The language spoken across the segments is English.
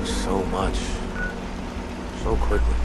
so much, so quickly.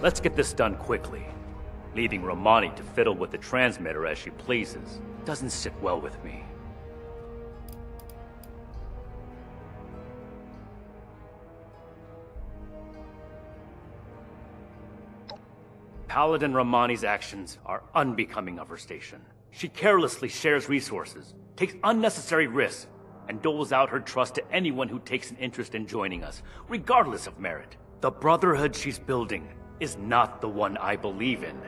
Let's get this done quickly. Leaving Romani to fiddle with the transmitter as she pleases doesn't sit well with me. Paladin Romani's actions are unbecoming of her station. She carelessly shares resources, takes unnecessary risks, and doles out her trust to anyone who takes an interest in joining us, regardless of merit. The brotherhood she's building is not the one I believe in.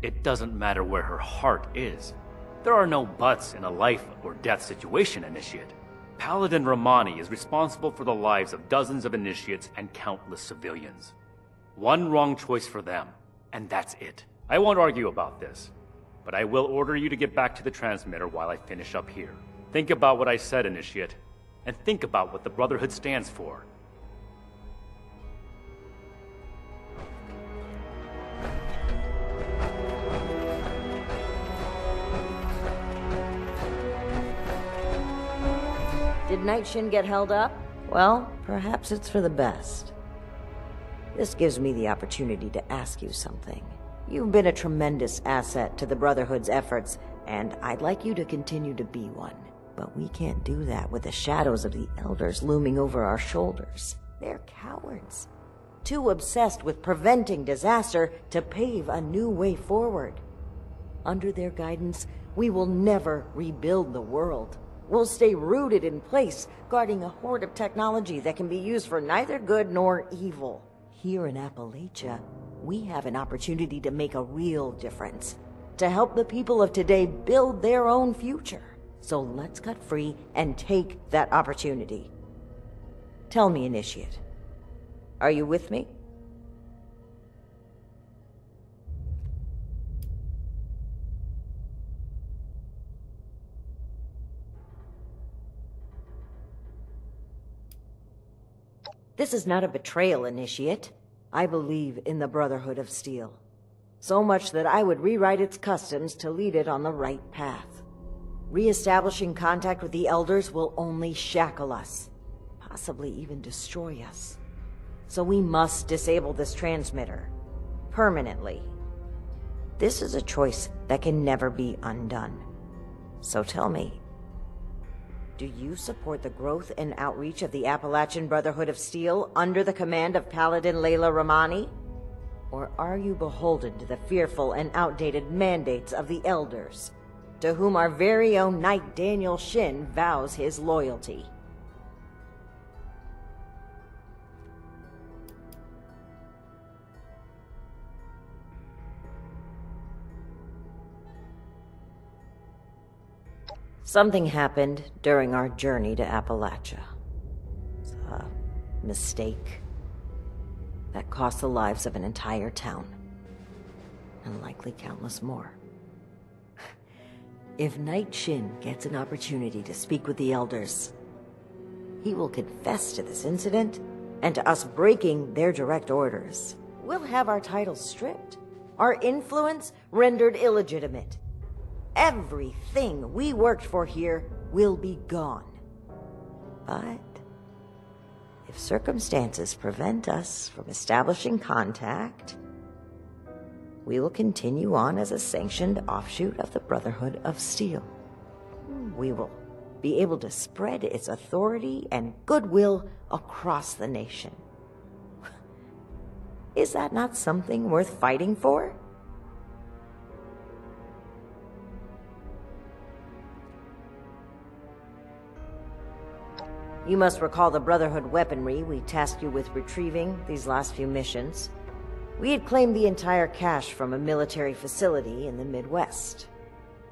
It doesn't matter where her heart is. There are no buts in a life or death situation, Initiate. Paladin Romani is responsible for the lives of dozens of Initiates and countless civilians. One wrong choice for them, and that's it. I won't argue about this, but I will order you to get back to the transmitter while I finish up here. Think about what I said, Initiate, and think about what the Brotherhood stands for. Did Night Shin get held up? Well, perhaps it's for the best. This gives me the opportunity to ask you something. You've been a tremendous asset to the Brotherhood's efforts, and I'd like you to continue to be one. But we can't do that with the shadows of the Elders looming over our shoulders. They're cowards. Too obsessed with preventing disaster to pave a new way forward. Under their guidance, we will never rebuild the world. We'll stay rooted in place, guarding a hoard of technology that can be used for neither good nor evil. Here in Appalachia, we have an opportunity to make a real difference, to help the people of today build their own future. So let's cut free and take that opportunity. Tell me, Initiate, are you with me? This is not a betrayal, Initiate. I believe in the Brotherhood of Steel. So much that I would rewrite its customs to lead it on the right path. Re-establishing contact with the Elders will only shackle us, possibly even destroy us. So we must disable this transmitter, permanently. This is a choice that can never be undone. So tell me, do you support the growth and outreach of the Appalachian Brotherhood of Steel under the command of Paladin Layla Romani? Or are you beholden to the fearful and outdated mandates of the Elders, to whom our very own Knight Daniel Shin vows his loyalty? Something happened during our journey to Appalachia. It's a mistake that cost the lives of an entire town, and likely countless more. If Knight Shin gets an opportunity to speak with the Elders, he will confess to this incident and to us breaking their direct orders. We'll have our titles stripped, our influence rendered illegitimate. Everything we worked for here will be gone. But if circumstances prevent us from establishing contact, we will continue on as a sanctioned offshoot of the Brotherhood of Steel. We will be able to spread its authority and goodwill across the nation. Is that not something worth fighting for? You must recall the Brotherhood weaponry we tasked you with retrieving these last few missions. We had claimed the entire cache from a military facility in the Midwest.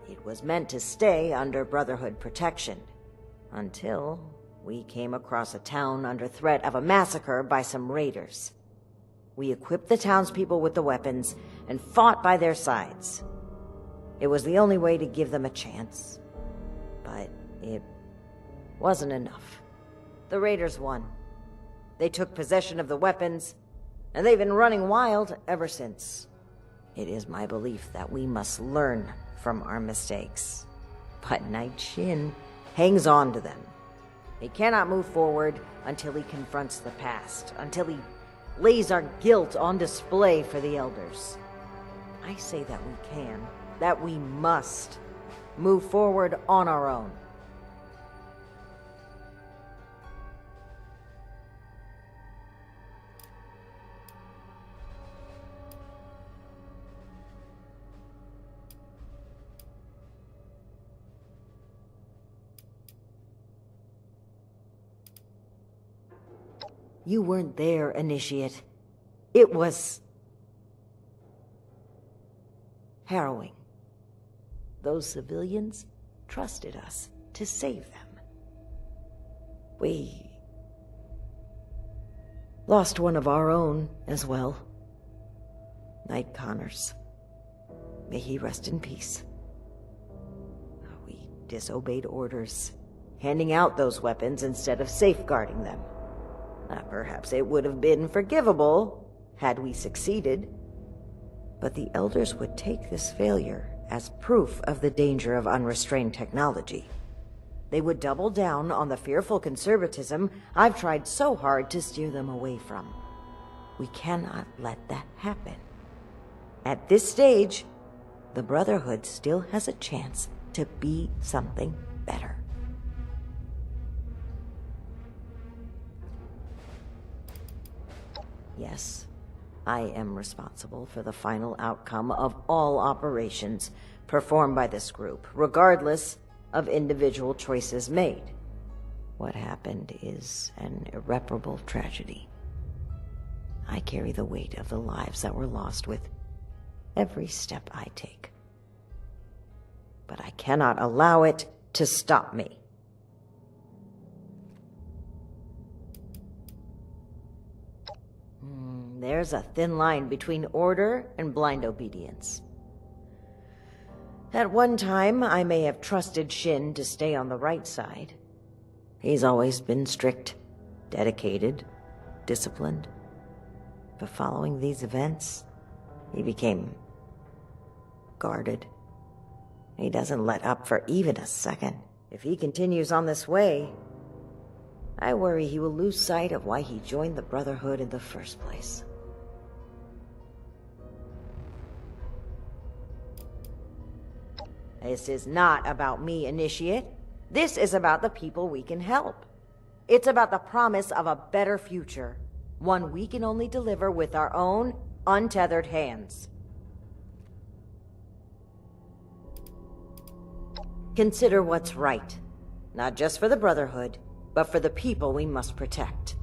It was meant to stay under Brotherhood protection, until we came across a town under threat of a massacre by some raiders. We equipped the townspeople with the weapons and fought by their sides. It was the only way to give them a chance, but it wasn't enough. The raiders won. They took possession of the weapons, and they've been running wild ever since. It is my belief that we must learn from our mistakes. But Knight Shin hangs on to them. He cannot move forward until he confronts the past, until he lays our guilt on display for the Elders. I say that we can, that we must, move forward on our own. You weren't there, Initiate. It was harrowing. Those civilians trusted us to save them. We lost one of our own as well. Knight Connors. May he rest in peace. We disobeyed orders, handing out those weapons instead of safeguarding them. Perhaps it would have been forgivable had we succeeded, but the Elders would take this failure as proof of the danger of unrestrained technology. They would double down on the fearful conservatism I've tried so hard to steer them away from. We cannot let that happen. At this stage, the Brotherhood still has a chance to be something better. Yes, I am responsible for the final outcome of all operations performed by this group, regardless of individual choices made. What happened is an irreparable tragedy. I carry the weight of the lives that were lost with every step I take. But I cannot allow it to stop me. There's a thin line between order and blind obedience. At one time, I may have trusted Shin to stay on the right side. He's always been strict, dedicated, disciplined. But following these events, he became guarded. He doesn't let up for even a second. If he continues on this way, I worry he will lose sight of why he joined the Brotherhood in the first place. This is not about me, Initiate. This is about the people we can help. It's about the promise of a better future, one we can only deliver with our own, untethered hands. Consider what's right, not just for the Brotherhood, but for the people we must protect.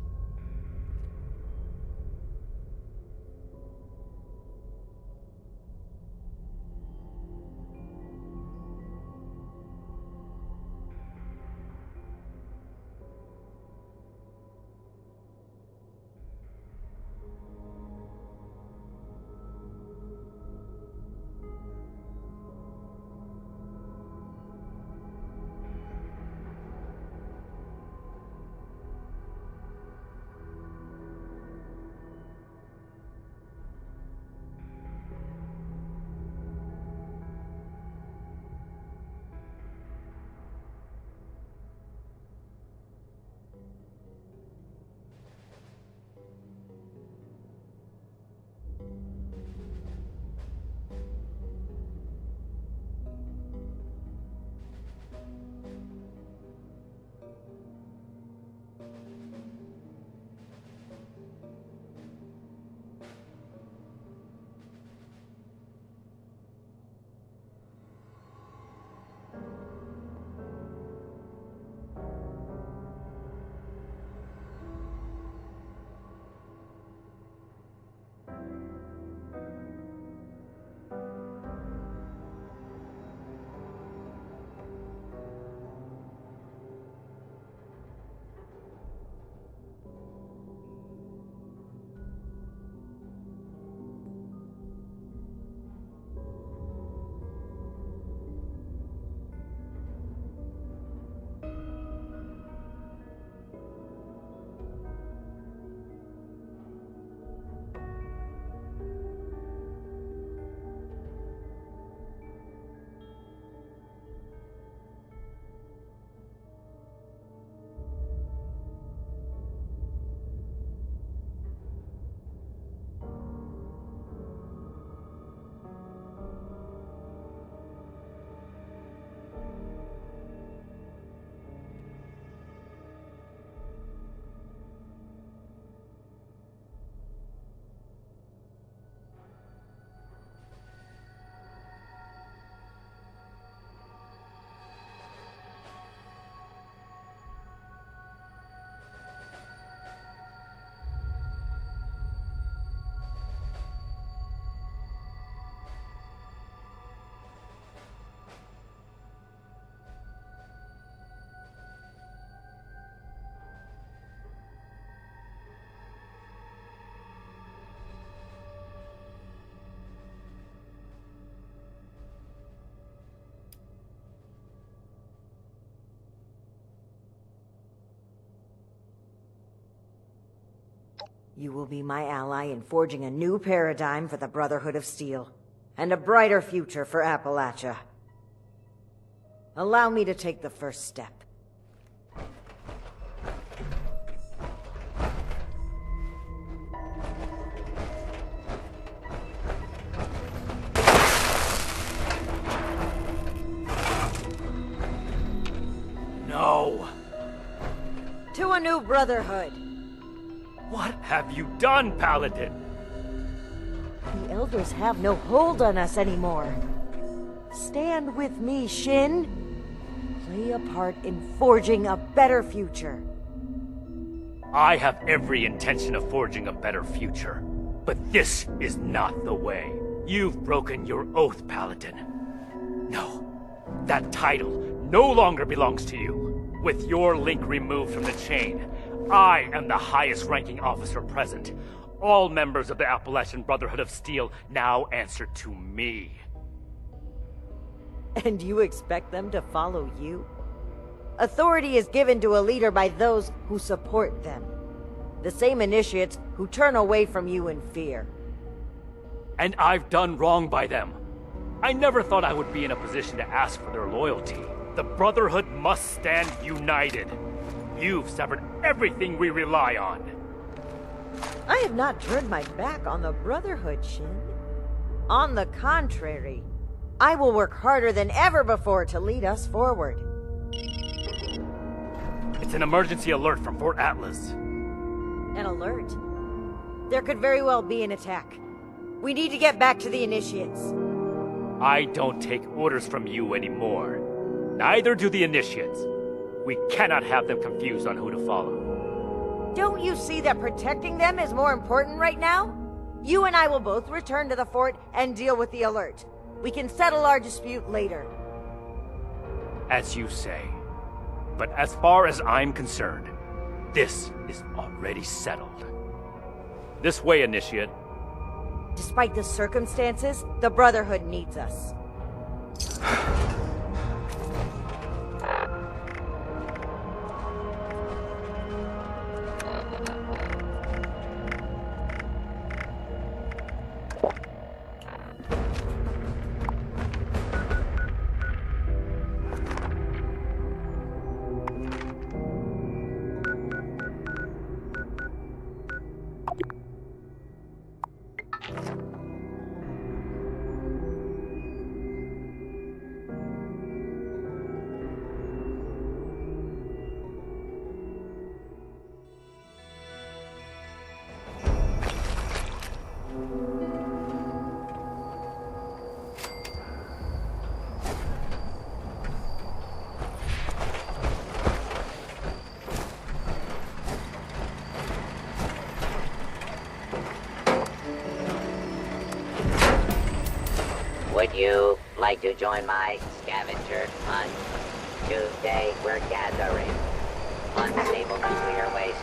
You will be my ally in forging a new paradigm for the Brotherhood of Steel, and a brighter future for Appalachia. Allow me to take the first step. No! To a new Brotherhood! What have you done, Paladin? The Elders have no hold on us anymore. Stand with me, Shin. Play a part in forging a better future. I have every intention of forging a better future. But this is not the way. You've broken your oath, Paladin. No, that title no longer belongs to you. With your link removed from the chain, I am the highest-ranking officer present. All members of the Appalachian Brotherhood of Steel now answer to me. And you expect them to follow you? Authority is given to a leader by those who support them. The same initiates who turn away from you in fear. And I've done wrong by them. I never thought I would be in a position to ask for their loyalty. The Brotherhood must stand united. You've severed everything we rely on. I have not turned my back on the Brotherhood, Shin. On the contrary, I will work harder than ever before to lead us forward. It's an emergency alert from Fort Atlas. An alert? There could very well be an attack. We need to get back to the initiates. I don't take orders from you anymore. Neither do the initiates. We cannot have them confused on who to follow. Don't you see that protecting them is more important right now? You and I will both return to the fort and deal with the alert. We can settle our dispute later. As you say. But as far as I'm concerned, this is already settled. This way, Initiate. Despite the circumstances, the Brotherhood needs us. Would you like to join my scavenger hunt? Tuesday, we're gathering unstable nuclear waste.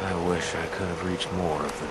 I wish I could have reached more of them.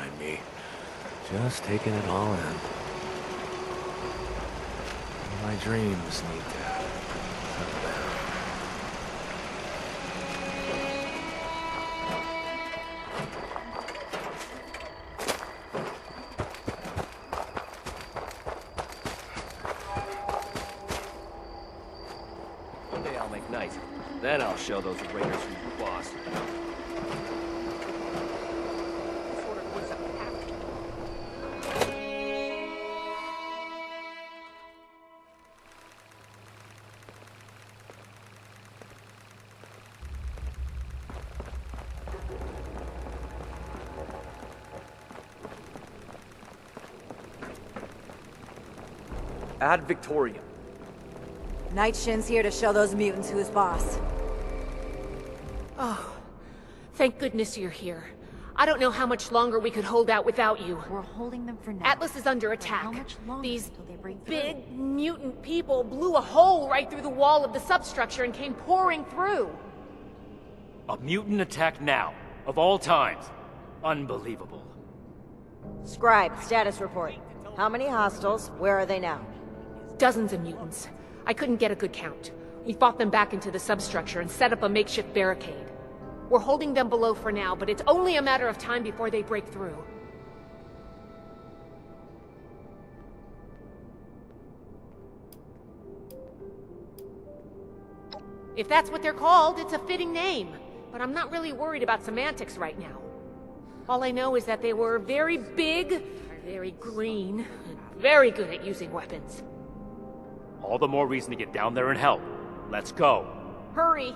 behind me, just taking it all in. My dreams need to settle down. One day I'll make nice. Then I'll show those raiders who's the boss. Ad Victoriam. Night Shin's here to show those mutants who's boss. Oh, thank goodness you're here. I don't know how much longer we could hold out without you. We're holding them for now. Atlas is under But attack. how much longer These until they break through? big mutant people blew a hole right through the wall of the substructure and came pouring through. A mutant attack now, of all times. Unbelievable. Scribe, status report. How many hostiles? Where are they now? Dozens of mutants. I couldn't get a good count. We fought them back into the substructure and set up a makeshift barricade. We're holding them below for now, but it's only a matter of time before they break through. If that's what they're called, it's a fitting name. But I'm not really worried about semantics right now. All I know is that they were very big, very green, and very good at using weapons. All the more reason to get down there and help. Let's go. Hurry!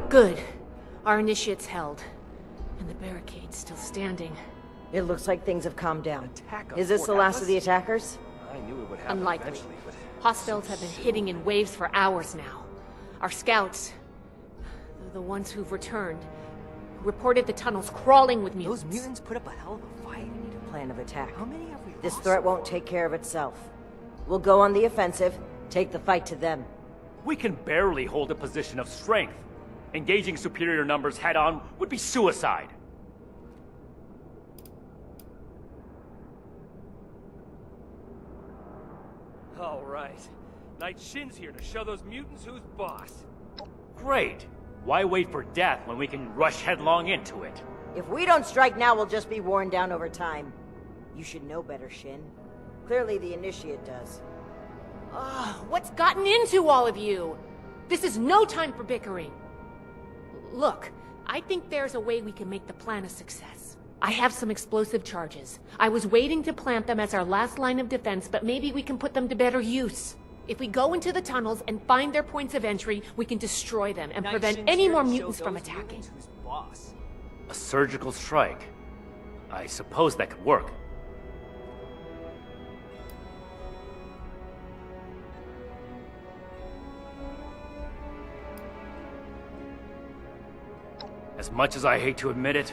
Good. Our initiate's held. And the barricade's still standing. It looks like things have calmed down. Attack on Is this the Fort last of Atlas? the attackers? I knew it would happen Unlikely. eventually, but... Hostiles have been hitting in waves for hours now. Our scouts, the ones who've returned, reported the tunnels crawling with mutants. Those mutants put up a hell of a fight. We need a plan of attack. How many have we This lost? threat won't take care of itself. We'll go on the offensive, take the fight to them. We can barely hold a position of strength. Engaging superior numbers head-on would be suicide. All right. Night Shin's here to show those mutants who's boss. Great. Why wait for death when we can rush headlong into it? If we don't strike now, we'll just be worn down over time. You should know better, Shin. Clearly the Initiate does. What's gotten into all of you? This is no time for bickering. Look, I think there's a way we can make the plan a success. I have some explosive charges. I was waiting to plant them as our last line of defense, but maybe we can put them to better use. If we go into the tunnels and find their points of entry, we can destroy them and prevent any more mutants from attacking. Who's boss? A surgical strike. I suppose that could work. As much as I hate to admit it,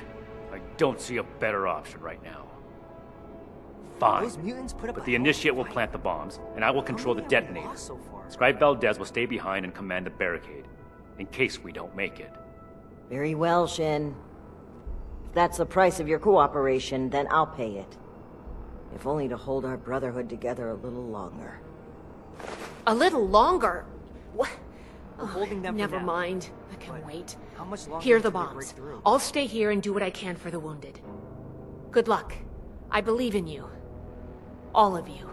I don't see a better option right now. Fine, Those mutants put up but a the hell of a Initiate will fight. plant the bombs, and I will control the many have we detonator. lost so far? Scribe Valdez will stay behind and command the barricade, in case we don't make it. Very well, Shin. If that's the price of your cooperation, then I'll pay it. If only to hold our brotherhood together a little longer. A little longer? What? We're holding them for Never now. mind. I can But wait. how much longer Here are the until they break bombs. through? I'll stay here and do what I can for the wounded. Good luck. I believe in you. All of you.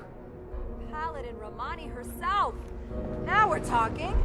Paladin Romani herself. Now we're talking.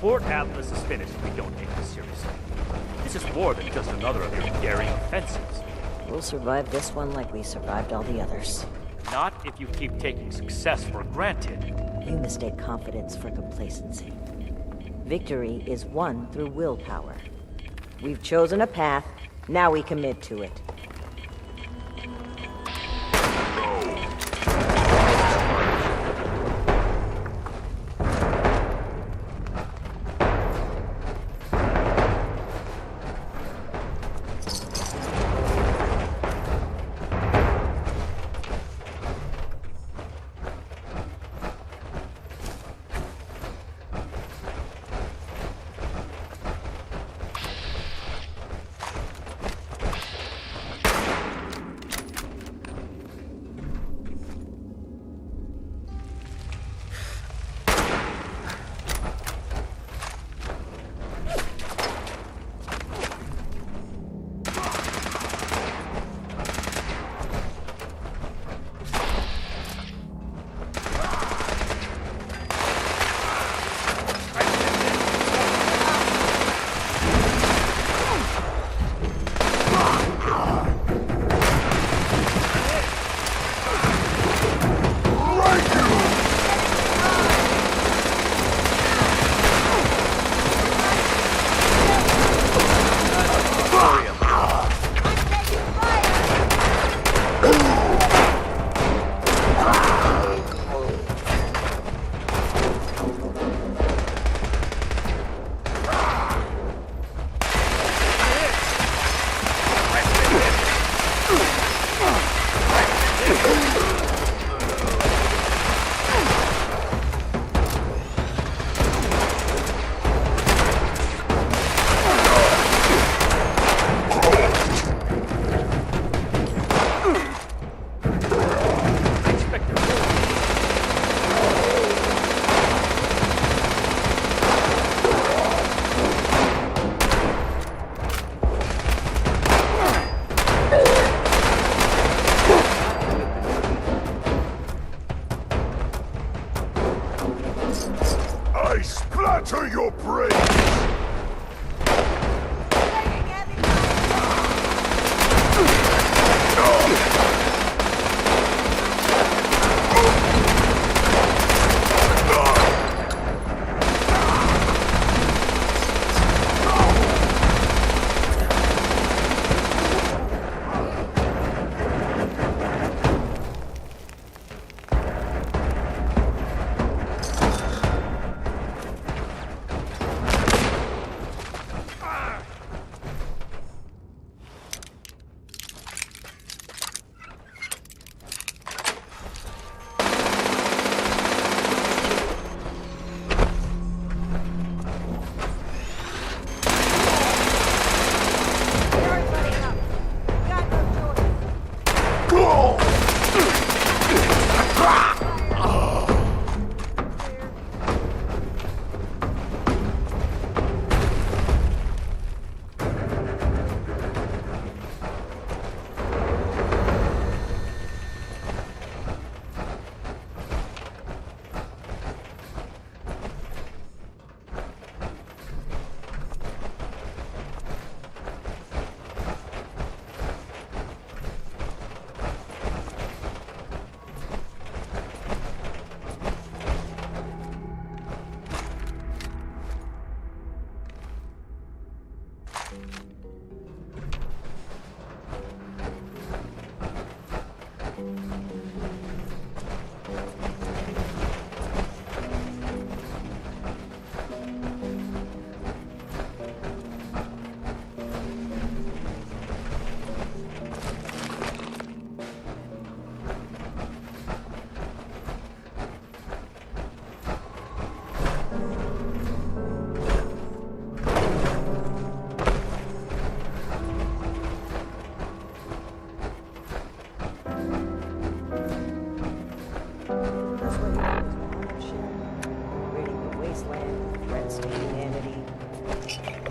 Fort Atlas is finished if we don't take this seriously. This is more than just another of your daring offenses. We'll survive this one like we survived all the others. Not if you keep taking success for granted. You mistake confidence for complacency. Victory is won through willpower. We've chosen a path, now we commit to it. I splatter your brains!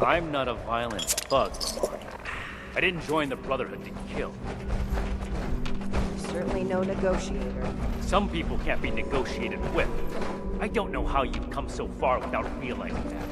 I'm not a violent thug, Lamar. I didn't join the Brotherhood to kill. Certainly no negotiator. Some people can't be negotiated with. I don't know how you've come so far without realizing that.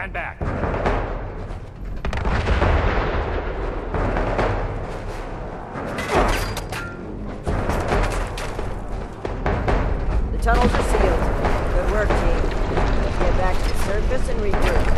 Stand back. The tunnels are sealed. Good work, team. Let's get back to the surface and regroup.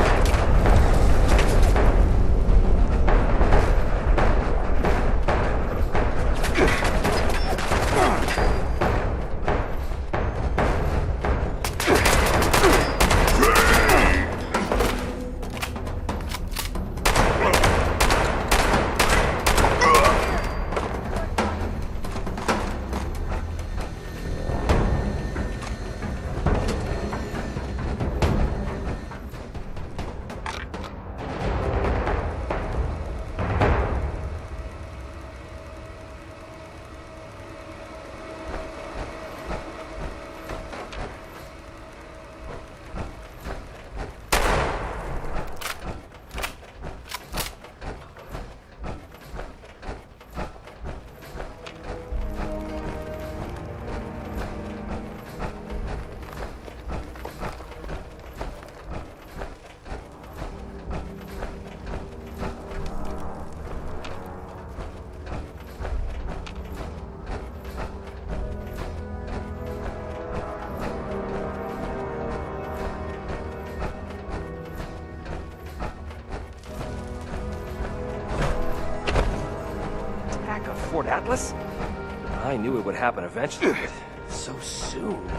Fort Atlas? I knew it would happen eventually, but so soon.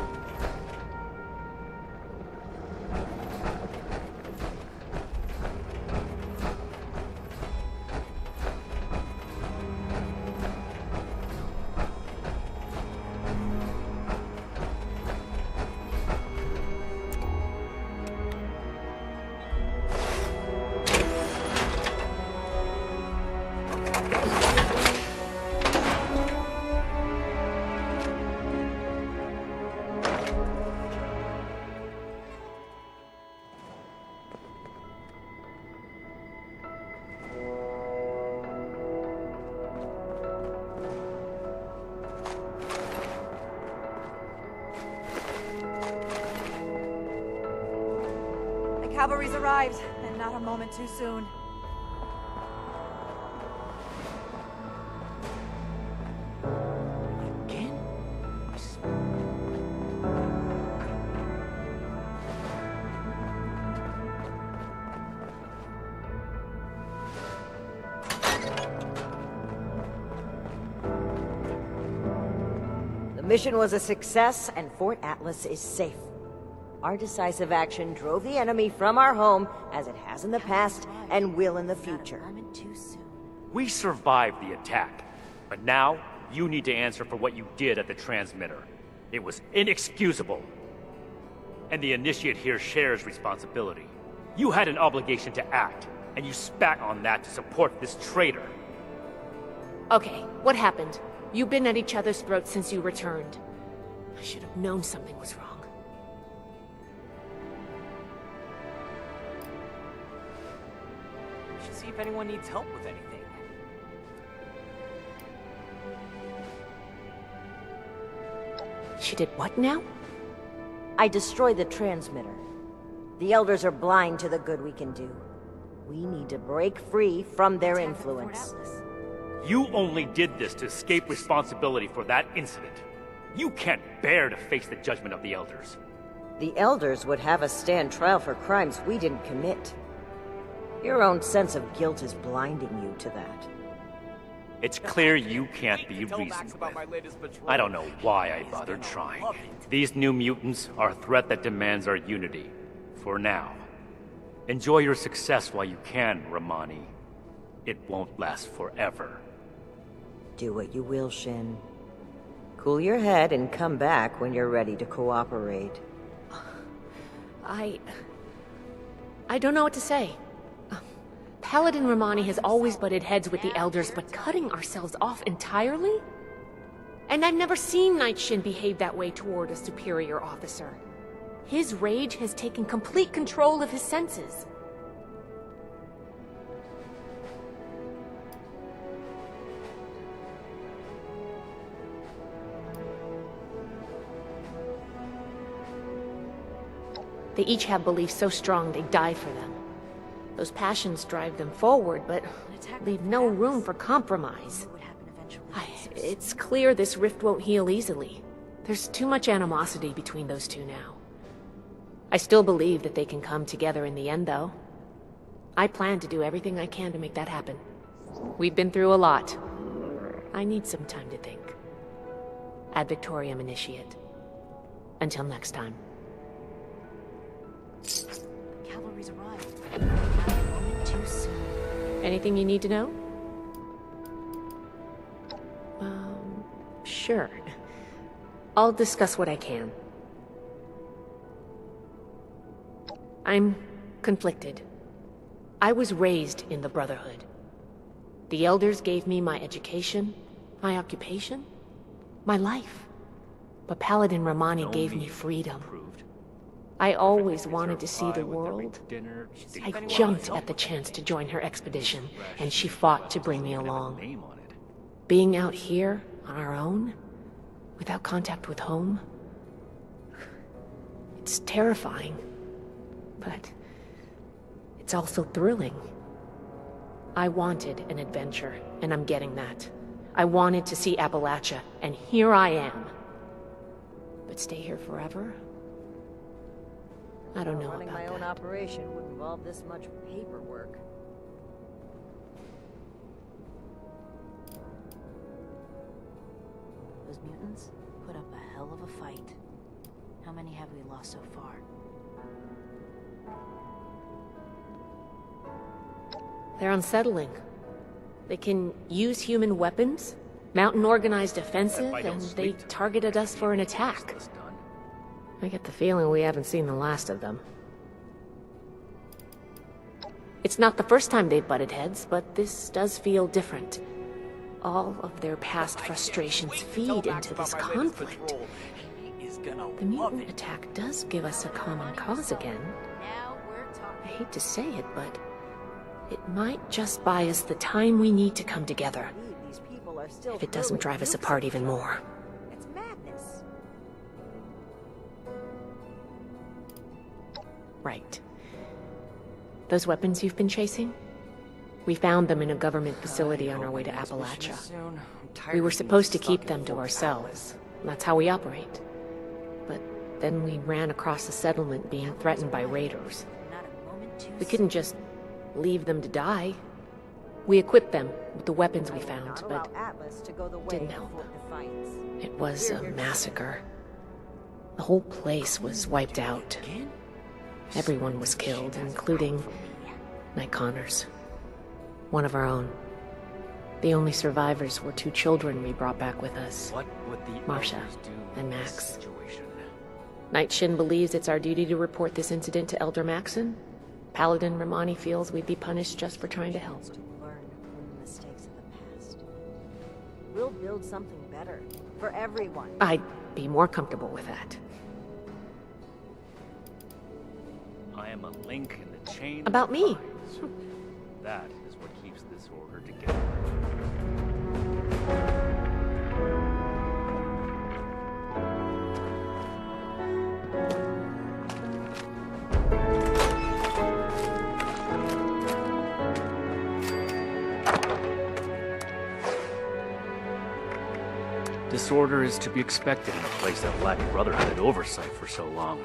Cavalry's arrived, and not a moment too soon. Again? The mission was a success, and Fort Atlas is safe. Our decisive action drove the enemy from our home, as it has in the past, and will in the future. We survived the attack, but now you need to answer for what you did at the transmitter. It was inexcusable. And the Initiate here shares responsibility. You had an obligation to act, and you spat on that to support this traitor. Okay, what happened? You've been at each other's throats since you returned. I should have known something was wrong. See if anyone needs help with anything. She did what now? I destroyed the transmitter. The Elders are blind to the good we can do. We need to break free from their influence. You only did this to escape responsibility for that incident. You can't bear to face the judgment of the Elders. The Elders would have us stand trial for crimes we didn't commit. Your own sense of guilt is blinding you to that. It's clear you can't be reasoned with. I don't know why I bothered trying. These new mutants are a threat that demands our unity. For now. Enjoy your success while you can, Romani. It won't last forever. Do what you will, Shin. Cool your head and come back when you're ready to cooperate. I don't know what to say. Paladin Romani has always butted heads with the Elders, but cutting ourselves off entirely? And I've never seen Knight Shin behave that way toward a superior officer. His rage has taken complete control of his senses. They each have beliefs so strong they die for them. Those passions drive them forward, but leave no room for compromise. It's clear this rift won't heal easily. There's too much animosity between those two now. I still believe that they can come together in the end, though. I plan to do everything I can to make that happen. We've been through a lot. I need some time to think. Ad Victoriam, Initiate. Until next time. The cavalry's arrived. Not a moment too soon. Anything you need to know? Sure. I'll discuss what I can. I'm conflicted. I was raised in the Brotherhood. The Elders gave me my education, my occupation, my life. But Paladin Romani gave me freedom. I always wanted to see the world. I jumped at the chance to join her expedition, and she fought to bring me along. Being out here, on our own, without contact with home, it's terrifying. But it's also thrilling. I wanted an adventure, and I'm getting that. I wanted to see Appalachia, and here I am. But stay here forever? I don't know about that. Running my own operation would involve this much paperwork. Those mutants put up a hell of a fight. How many have we lost so far? They're unsettling. They can use human weapons, mount an organized offensive, and they targeted us for an attack. I get the feeling we haven't seen the last of them. It's not the first time they've butted heads, but this does feel different. All of their past frustrations feed into this conflict. The mutant attack does give us a common cause again. I hate to say it, but it might just buy us the time we need to come together. If it doesn't drive us apart even more. It's madness. Right. Those weapons you've been chasing? We found them in a government facility on our way to Appalachia. We were supposed to keep them to ourselves. That's how we operate. But then we ran across a settlement being threatened by raiders. We couldn't just leave them to die. We equipped them with the weapons we found, but didn't help. It was a massacre. The whole place was wiped out. Everyone was killed, including Night Connors. One of our own. The only survivors were two children we brought back with us. Marsha and Max. Night Shin believes it's our duty to report this incident to Elder Maxon. Paladin Romani feels we'd be punished just for trying to help. Learn from the mistakes of the past. We'll build something better for everyone. I'd be more comfortable with that. I am a link in the chain. About me. That is what keeps this order together. Disorder is to be expected in a place that lacked brotherhood oversight for so long.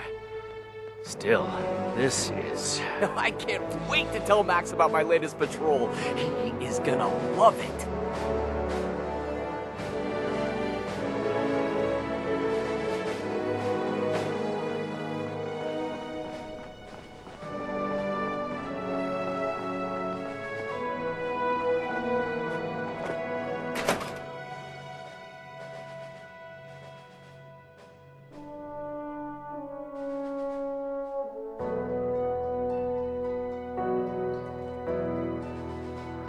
Still, this is... I can't wait to tell Max about my latest patrol. He is gonna love it.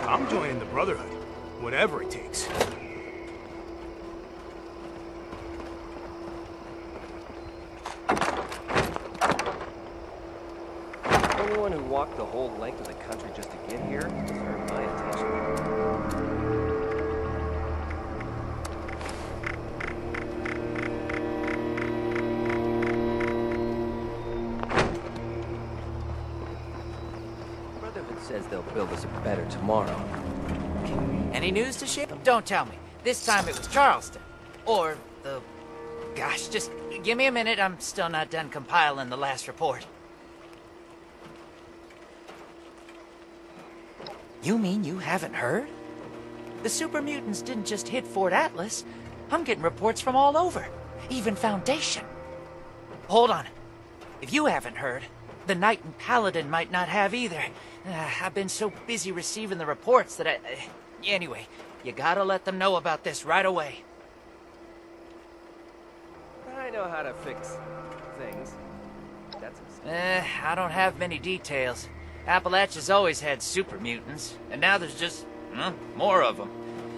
I'm joining the Brotherhood, whatever it takes. Anyone who walked the whole length of the country just to get here deserves my attention. Brotherhood Says they'll build us a better tomorrow. Any news to share? Don't tell me. This time it was Charleston. Or the... Gosh, just give me a minute. I'm still not done compiling the last report. You mean you haven't heard? The super mutants didn't just hit Fort Atlas. I'm getting reports from all over. Even Foundation. Hold on. If you haven't heard, the Knight and Paladin might not have either. I've been so busy receiving the reports that Anyway, you gotta let them know about this right away. I know how to fix things. That's I don't have many details. Appalachia's always had super mutants, and now there's just, more of them.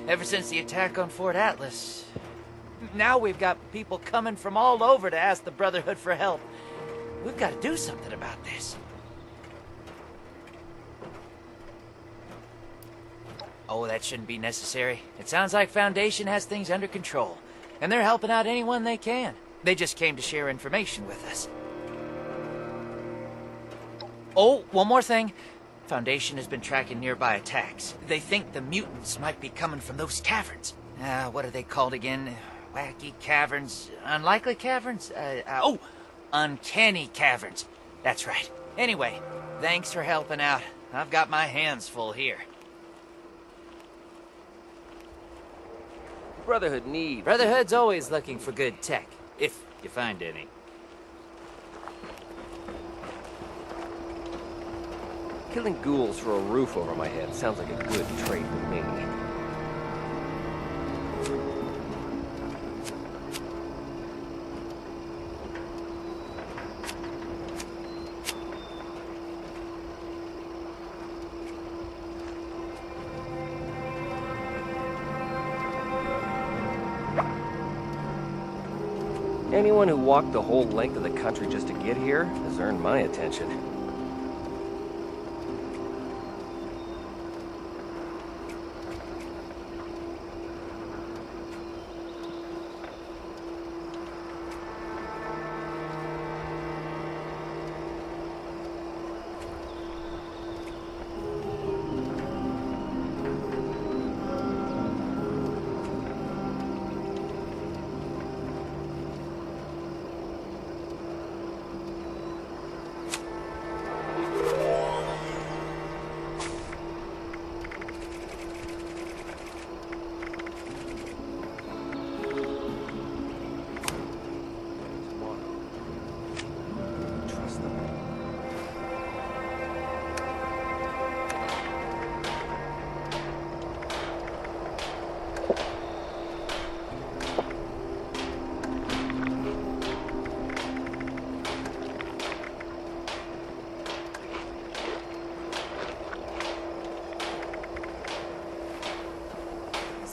Ever since the attack on Fort Atlas. Now we've got people coming from all over to ask the Brotherhood for help. We've got to do something about this. Oh, that shouldn't be necessary. It sounds like Foundation has things under control, and they're helping out anyone they can. They just came to share information with us. Oh, one more thing. Foundation has been tracking nearby attacks. They think the mutants might be coming from those caverns. What are they called again? Wacky caverns? Unlikely caverns? Uncanny caverns. That's right. Anyway, thanks for helping out. I've got my hands full here. Brotherhood needs. Brotherhood's always looking for good tech, if you find any. Killing ghouls for a roof over my head sounds like a good trade for me. Anyone who walked the whole length of the country just to get here has earned my attention.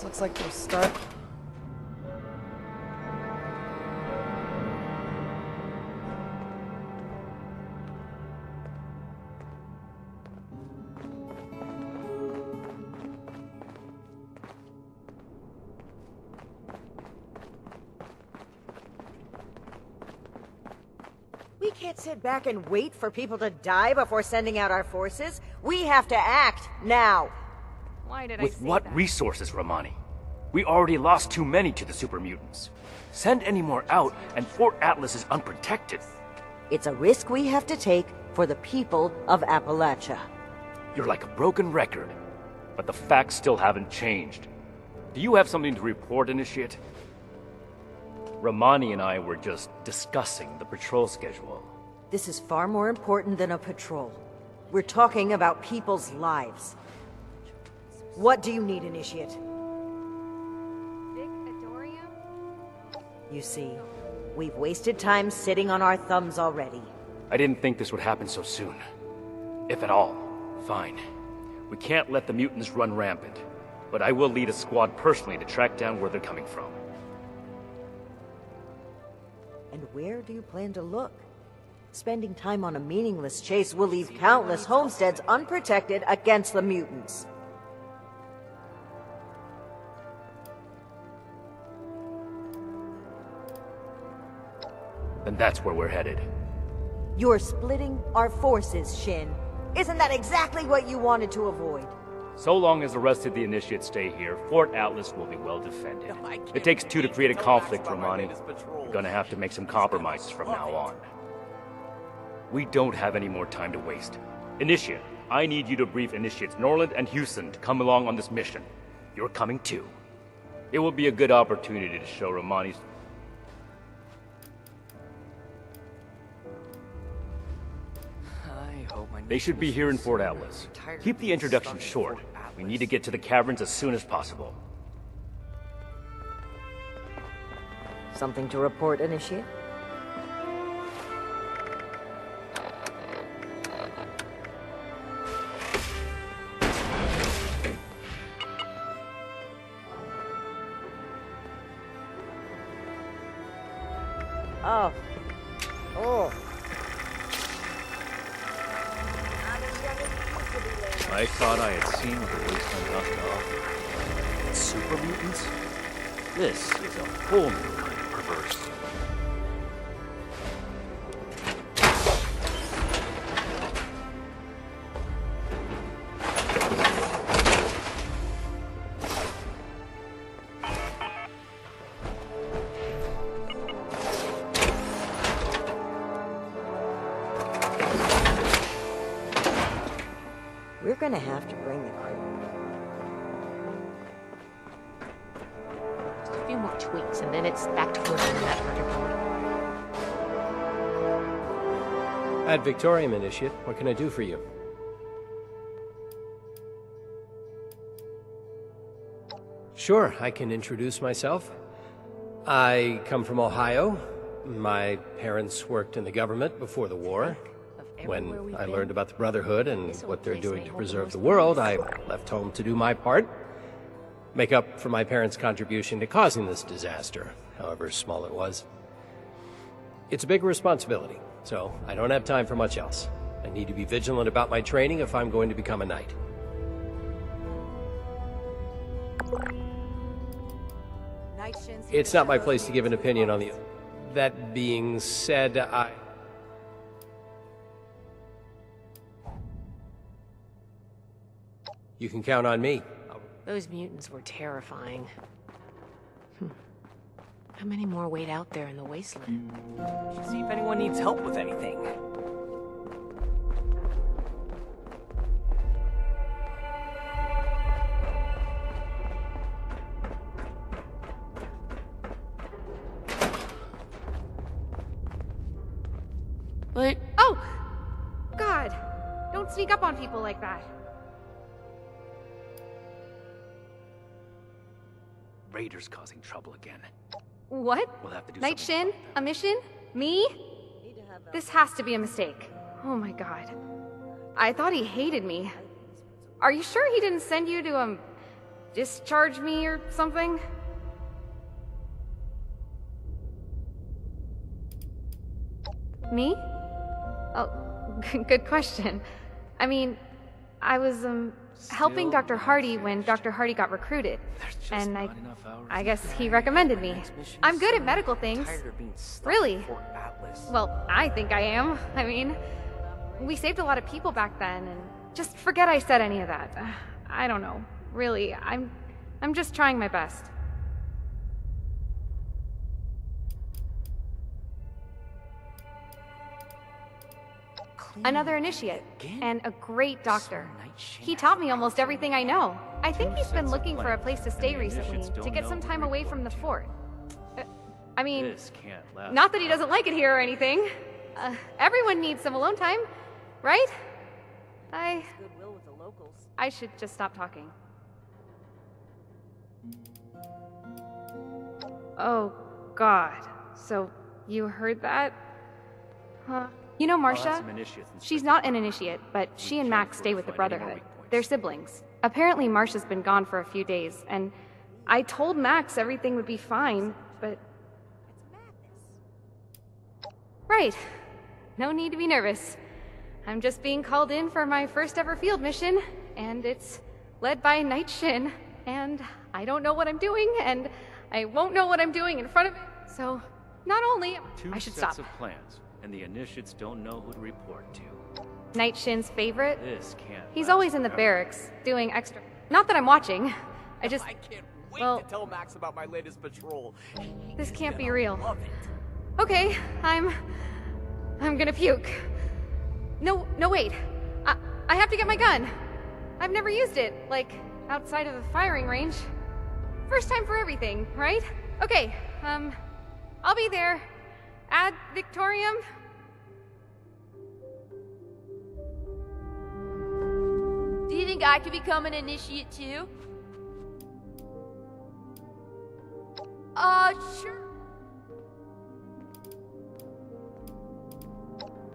Looks like they're stuck. We can't sit back and wait for people to die before sending out our forces. We have to act now. Why did With what resources, Romani? We already lost too many to the super mutants. Send any more out, and Fort Atlas is unprotected. It's a risk we have to take for the people of Appalachia. You're like a broken record, but the facts still haven't changed. Do you have something to report, Initiate? Romani and I were just discussing the patrol schedule. This is far more important than a patrol. We're talking about people's lives. What do you need, Initiate? You see, we've wasted time sitting on our thumbs already. I didn't think this would happen so soon. If at all, fine. We can't let the mutants run rampant, but I will lead a squad personally to track down where they're coming from. And where do you plan to look? Spending time on a meaningless chase will leave countless homesteads unprotected against the mutants. Then that's where we're headed. You're splitting our forces, Shin. Isn't that exactly what you wanted to avoid? So long as the rest of the initiates stay here, Fort Atlas will be well defended. It takes two to create a conflict, Romani. We're gonna have to make some compromises from now on. We don't have any more time to waste. Initiate, I need you to brief Initiates Norland and Houston to come along on this mission. You're coming too. It will be a good opportunity to show Romani's... They should be here in Fort Atlas. Keep the introduction short. We need to get to the caverns as soon as possible. Something to report, Initiate? Oh. Oh. I thought I had seen what the wasteland got to offer. Super mutants? This is a whole new kind of perverse. We're gonna have to bring the crew. Just a few more tweaks, and then it's back to working on that murder board. Ad Victorium, Initiate. What can I do for you? Sure, I can introduce myself. I come from Ohio. My parents worked in the government before the war. When I learned about the Brotherhood and what they're doing to preserve the world, I left home to do my part. Make up for my parents' contribution to causing this disaster, however small it was. It's a big responsibility, so I don't have time for much else. I need to be vigilant about my training if I'm going to become a knight. It's not my place to give an opinion on the... That being said, You can count on me. Those mutants were terrifying. How many more wait out there in the wasteland? Should see if anyone needs help with anything. What? Oh! God! Don't sneak up on people like that. Raiders causing trouble again. What? We'll have to do Night something Shin? about A mission? Me? This has to be a mistake. Oh my god. I thought he hated me. Are you sure he didn't send you to, discharge me or something? Me? Oh, good question. I mean, I was, helping Dr. Hardy when Dr. Hardy got recruited. And I guess he recommended me. I'm good at medical things. Really? Well, I think I am. I mean, we saved a lot of people back then, and just forget I said any of that. I don't know. Really, I'm just trying my best. Another initiate, and a great doctor. He taught me almost everything I know. I think he's been looking for a place to stay recently, to get some time away from the fort. I mean, not that he doesn't like it here or anything. Everyone needs some alone time, right? I should just stop talking. Oh, God. So, you heard that? Huh? You know Marcia? She's not an initiate, but she and Max stay with the Brotherhood. They're siblings. Apparently Marcia's been gone for a few days, and I told Max everything would be fine, but... Right. No need to be nervous. I'm just being called in for my first ever field mission, and it's led by Night Shin, and I don't know what I'm doing, and I won't know what I'm doing in front of it, so not only... I should stop. Two sets of plans, and the initiates don't know who to report to. Night Shin's favorite. This can't. He's always in the barracks, doing extra. Not that I'm watching. I can't wait to tell Max about my latest patrol. This can't be real. Okay, I'm gonna puke. No, wait. I have to get my gun. I've never used it, like, outside of the firing range. First time for everything, right? Okay, I'll be there. Ad Victorium. Do you think I could become an initiate too? Sure.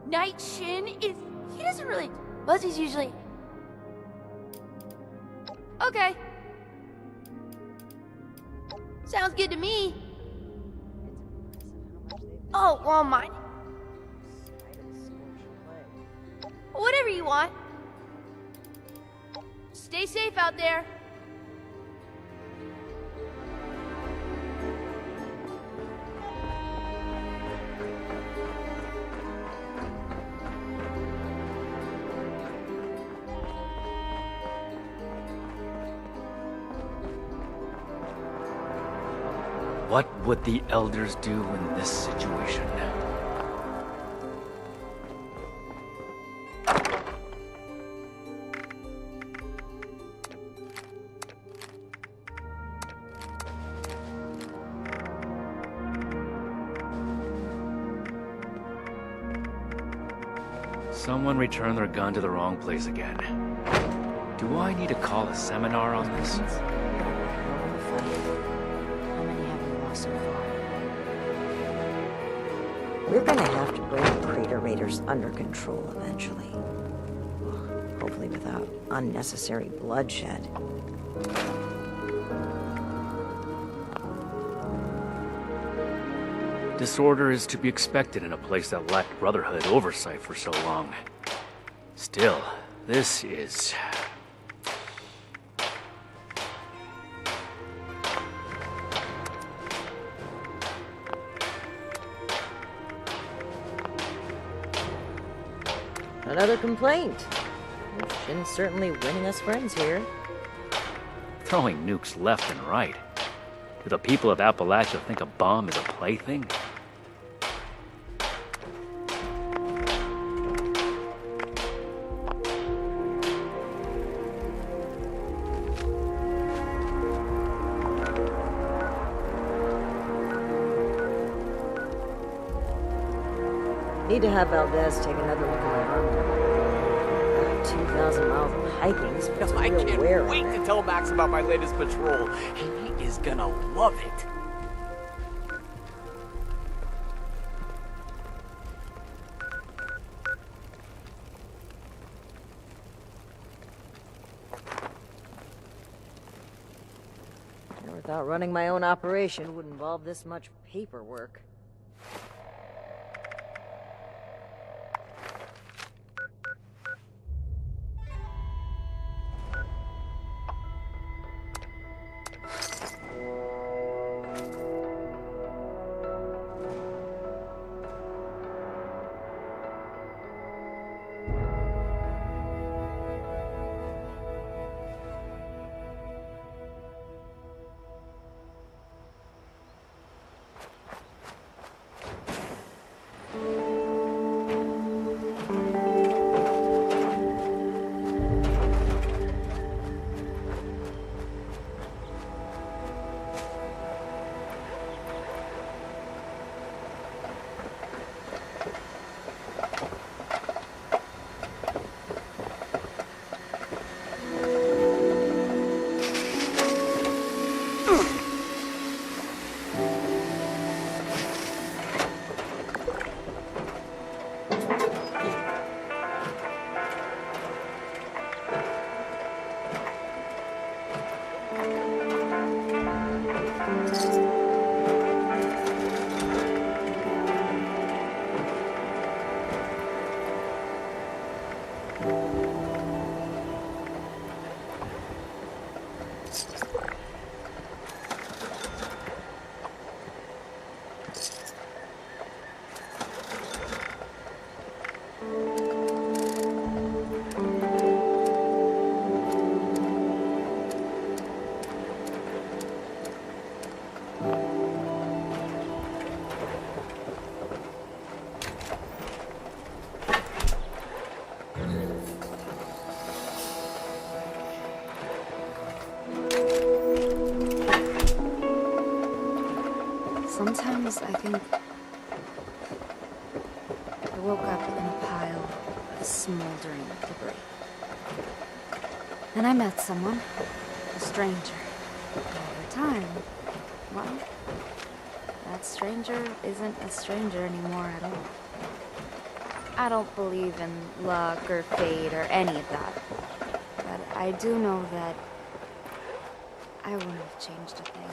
Night Shin he doesn't really, Buzzie's usually... Okay. Sounds good to me. Oh, well, mine. Whatever you want. Stay safe out there. What would the elders do in this situation? Someone returned their gun to the wrong place again. Do I need to call a seminar on this? How many have we lost so far? We're gonna have to bring the Crater Raiders under control eventually. Hopefully without unnecessary bloodshed. Disorder is to be expected in a place that lacked Brotherhood oversight for so long. Still, this is... Another complaint. Shin's certainly winning us friends here. throwing nukes left and right. Do the people of Appalachia think a bomb is a plaything? Need to have Valdez take another look at my armor. 2,000 miles of hiking is supposed to I be can't aware of. wait to tell Max about my latest patrol. He is gonna love it. Never thought running my own operation would involve this much paperwork. think I woke up in a pile of smoldering debris. Then I met someone, a stranger. Over time, well, that stranger isn't a stranger anymore at all. I don't believe in luck or fate or any of that. But I do know that I wouldn't have changed a thing.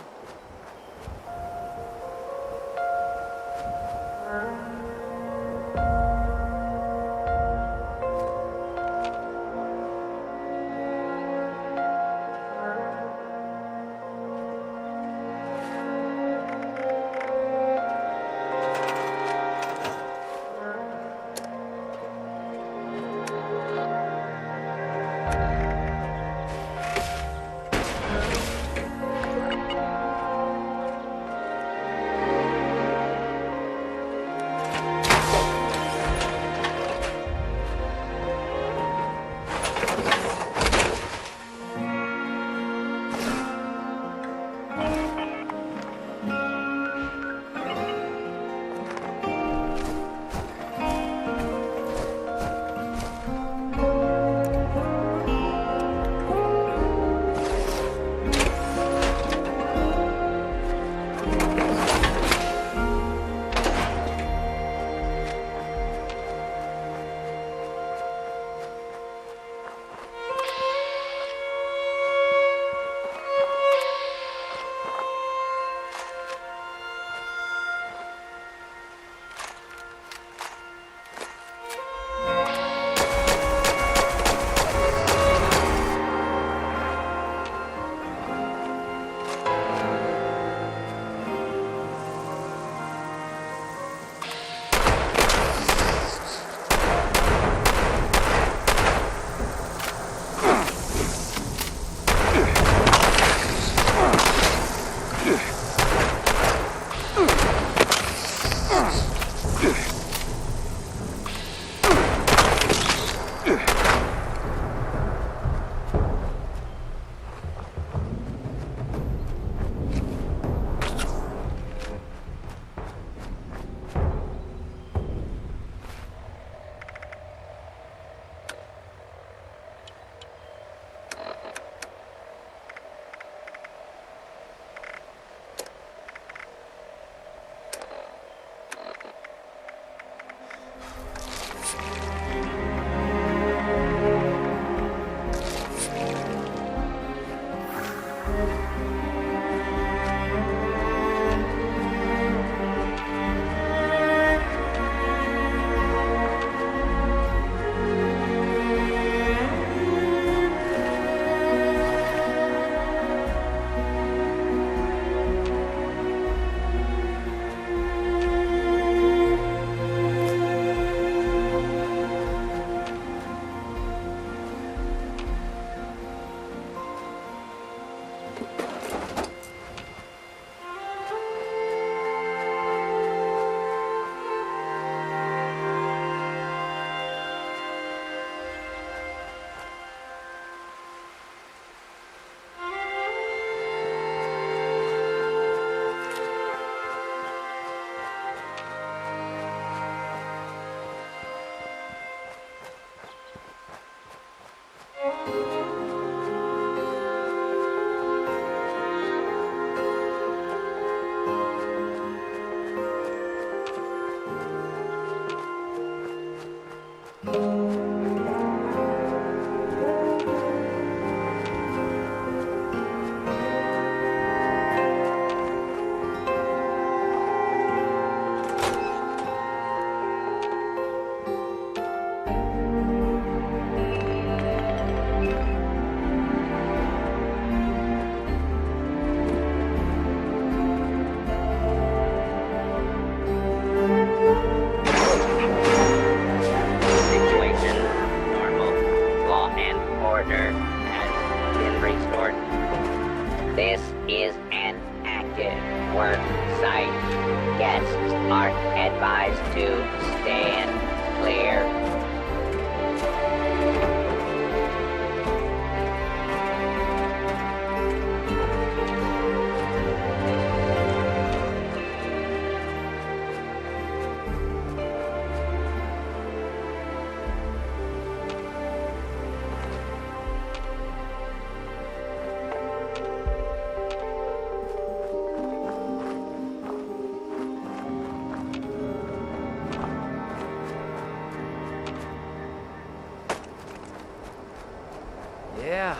Yeah.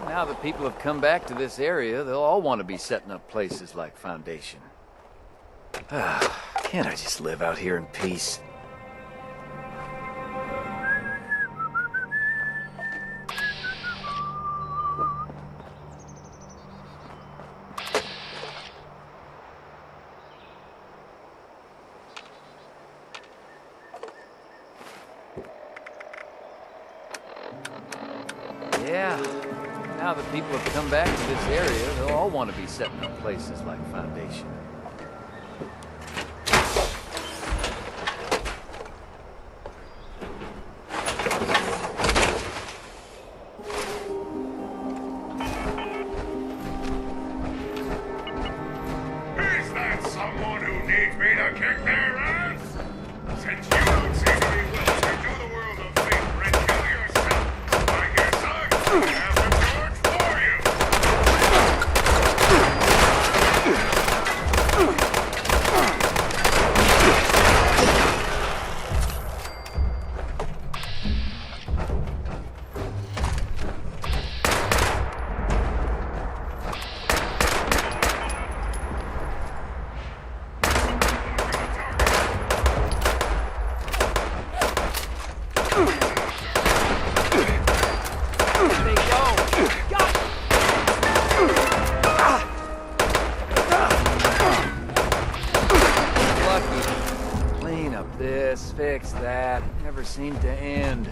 Now that people have come back to this area, they'll all want to be setting up places like Foundation. Can't I just live out here in peace? Yeah. Now that people have come back to this area, they'll all want to be setting up places like Foundation. Is that someone who needs me to kick their ass? Since you don't seem to be willing to do the world a favor and kill yourself, I guess I'm gonna have to do it for you. Lucky. Clean up this, fix that. Never seemed to end.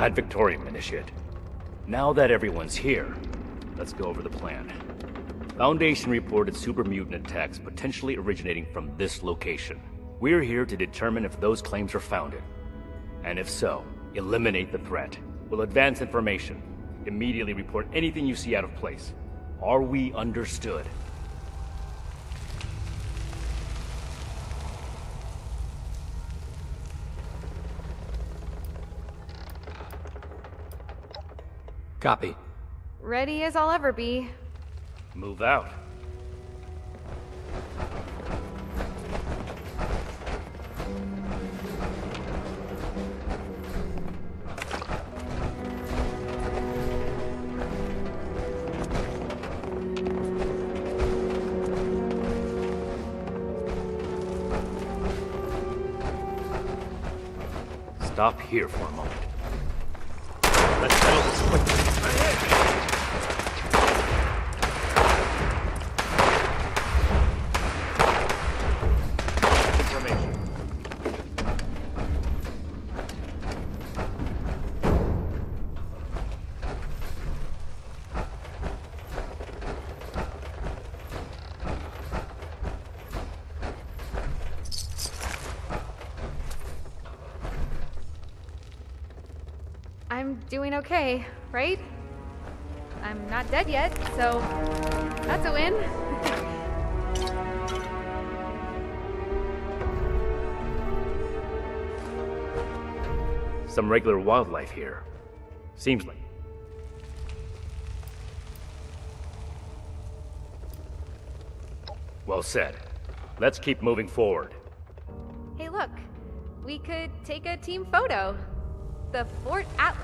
Ad Victoriam, Initiate. Now that everyone's here, let's go over the plan. Foundation reported super mutant attacks potentially originating from this location. We're here to determine if those claims are founded. And if so, eliminate the threat. We'll advance information. Immediately report anything you see out of place. Are we understood? Copy. Ready as I'll ever be. Move out. Stop here for a moment. Let's settle this quickly. Information. I'm doing okay, right? I'm not dead yet, so that's a win. Some regular wildlife here. Seems like. Well said. Let's keep moving forward. Hey, look. We could take a team photo. The Fort Atlas.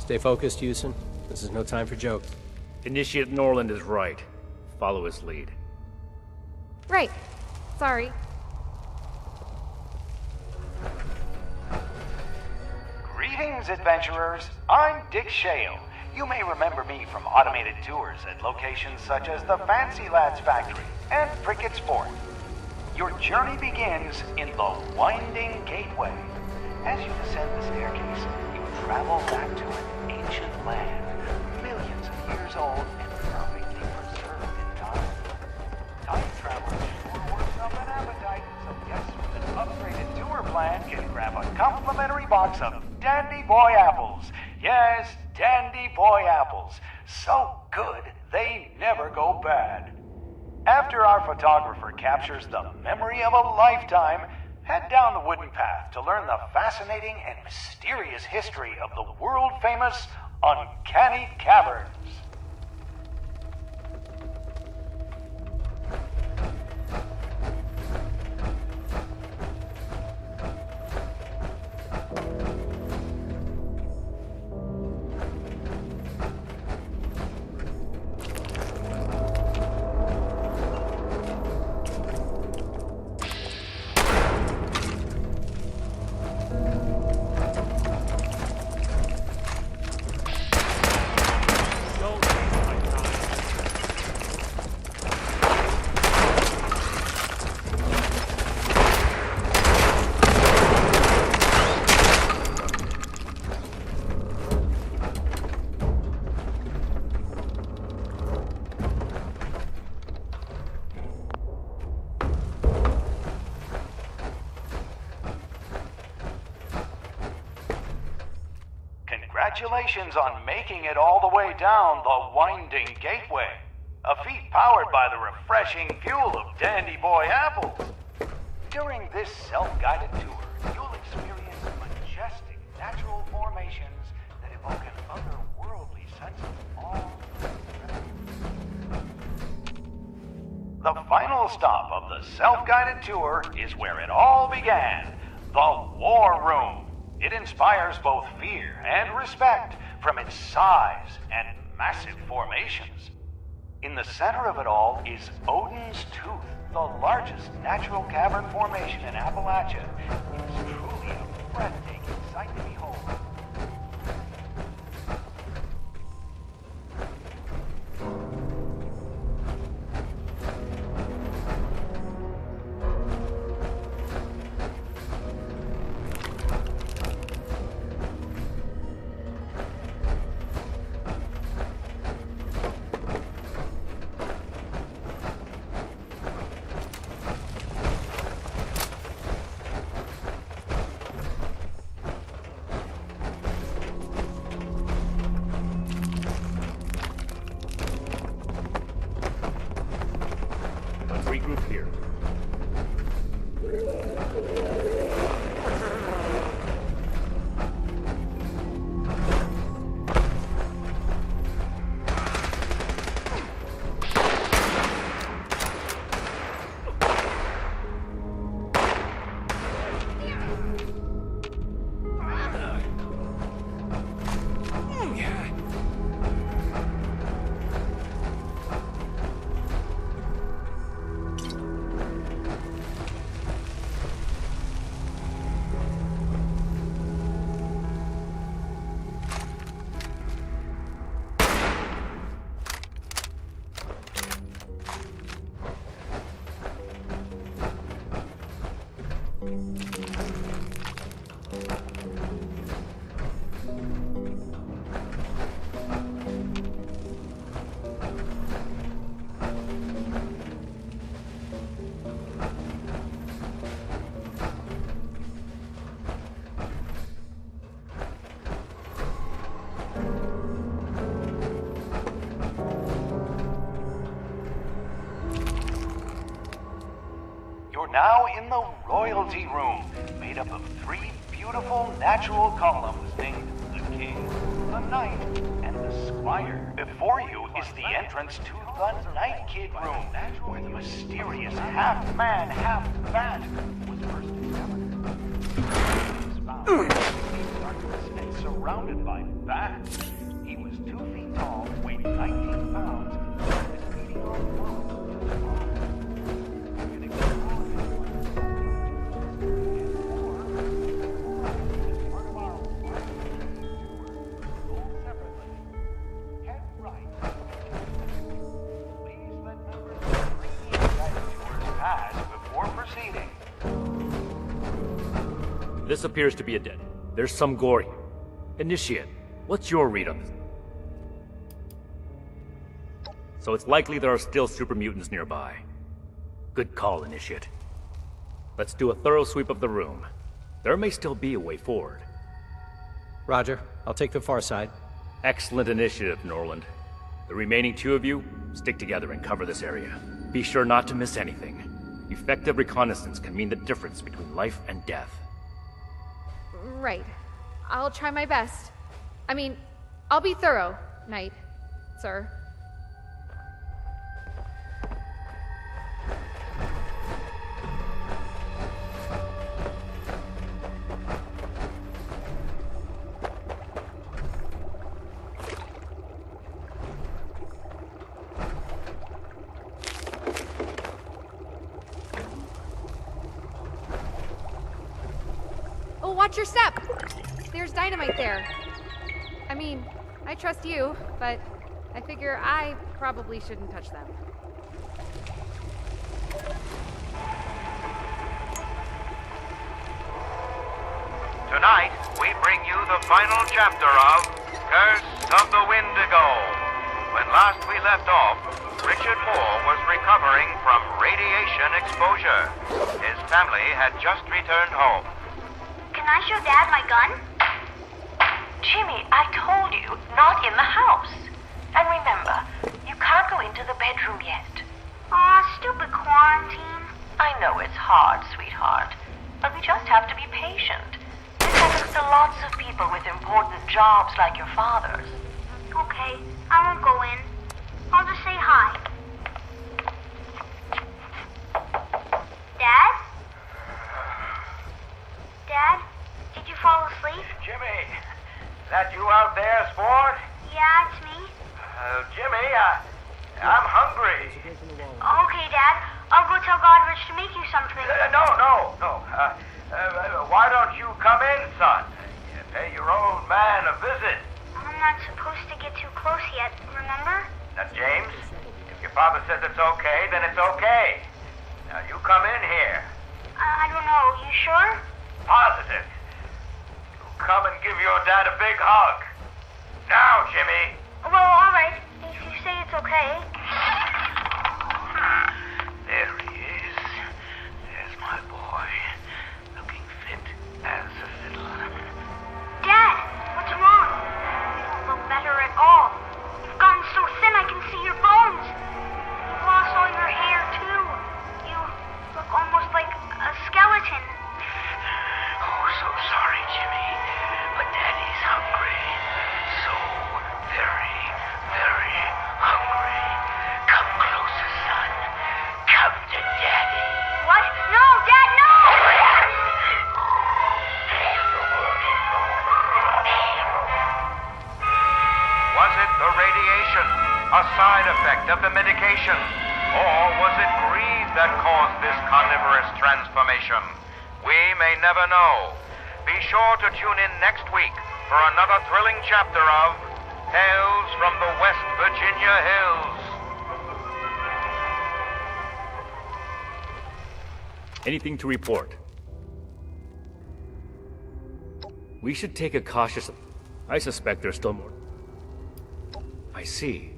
Stay focused, Houston. This is no time for jokes. Initiate Norland is right. Follow his lead. Right. Sorry. Greetings, adventurers. I'm Dick Shale. You may remember me from automated tours at locations such as the Fancy Lads Factory and Prickett's Fort. Your journey begins in the Winding Gateway. As you descend the staircase, you travel back to an ancient land, millions of years old and perfectly preserved in time. Time travelers sure works up an appetite, so guests with an upgraded tour plan can grab a complimentary box of Dandy Boy apples. Yes, Dandy Boy apples. So good, they never go bad. After our photographer captures the memory of a lifetime, head down the wooden path to learn the fascinating and mysterious history of the world-famous Uncanny Caverns. Congratulations on making it all the way down the Winding Gateway. A feat powered by the refreshing fuel of Dandy Boy apples. During this self-guided tour, you'll experience majestic natural formations that evoke an otherworldly sense of awe. The final stop of the self-guided tour is where it all began, the War Room. It inspires both fear and respect from its size and massive formations. In the center of it all is Odin's Tooth, the largest natural cavern formation in Appalachia. It's truly a breathtaking sight to behold. regroup here. Now in the royalty room, made up of 3 beautiful natural columns named the King, the Knight, and the Squire. Before you is the entrance to the Night Kid room, where the mysterious half-man, half-bat was first discovered. He was found in deep darkness and surrounded by bats. He was 2 feet tall, weighed 19 pounds, and was feeding on food. This appears to be a dead end. There's some gore here. Initiate, what's your read on this? So it's likely there are still super mutants nearby. Good call, Initiate. Let's do a thorough sweep of the room. There may still be a way forward. Roger. I'll take the far side. Excellent initiative, Norland. The remaining 2 of you, stick together and cover this area. Be sure not to miss anything. Effective reconnaissance can mean the difference between life and death. Right. I'll try my best. I mean, I'll be thorough, Knight, sir. Watch your step! There's dynamite there. I mean, I trust you, but I figure I probably shouldn't touch them. Tonight, we bring you the final chapter of Curse of the Wendigo. When last we left off, Richard Moore was recovering from radiation exposure. His family had just returned home. Can I show Dad my gun? Jimmy, I told you, not in the house. And remember, you can't go into the bedroom yet. Aw, stupid quarantine. I know it's hard, sweetheart, but we just have to be patient. This happens to lots of people with important jobs like your father's. Okay, I won't go in. I'll just say hi. Dad? Dad? Did you fall asleep? Jimmy, is that you out there, sport? Yeah, it's me. Jimmy, I'm hungry. Okay, Dad. I'll go tell Godrich to make you something. No. Why don't you come in, son? Pay your old man a visit. I'm not supposed to get too close yet, remember? Now, James, if your father says it's okay, then it's okay. Now, you come in here. I don't know. You sure? Positive. You come and give your dad a big hug. Now, Jimmy. Well, all right. If you say it's okay. There he is. There's my boy. Looking fit as a fiddle. Dad, what's wrong? You don't look better at all. You've gotten so thin I can see your bones. You've lost all your hair, too. the radiation, a side effect of the medication? Or was it greed that caused this carnivorous transformation? We may never know. Be sure to tune in next week for another thrilling chapter of Tales from the West Virginia Hills. Anything to report? We should take a cautious... I suspect there's still more. I see.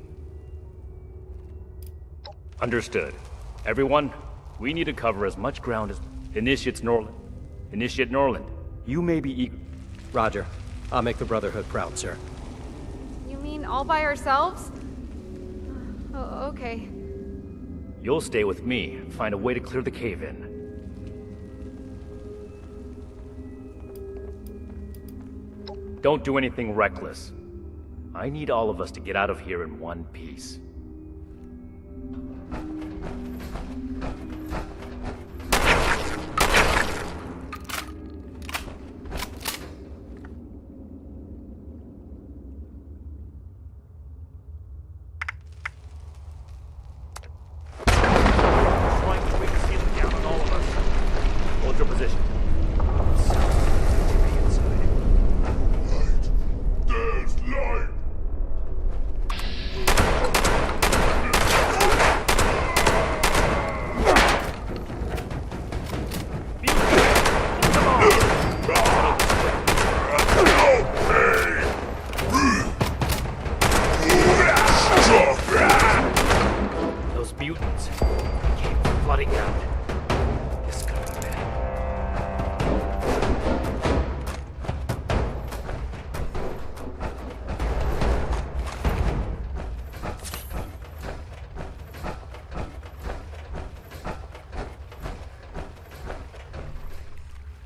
Understood. Everyone, we need to cover as much ground as... Initiate Norland, you may be eager... Roger. I'll make the Brotherhood proud, sir. You mean all by ourselves? Oh, okay. You'll stay with me and find a way to clear the cave-in. Don't do anything reckless. I need all of us to get out of here in one piece.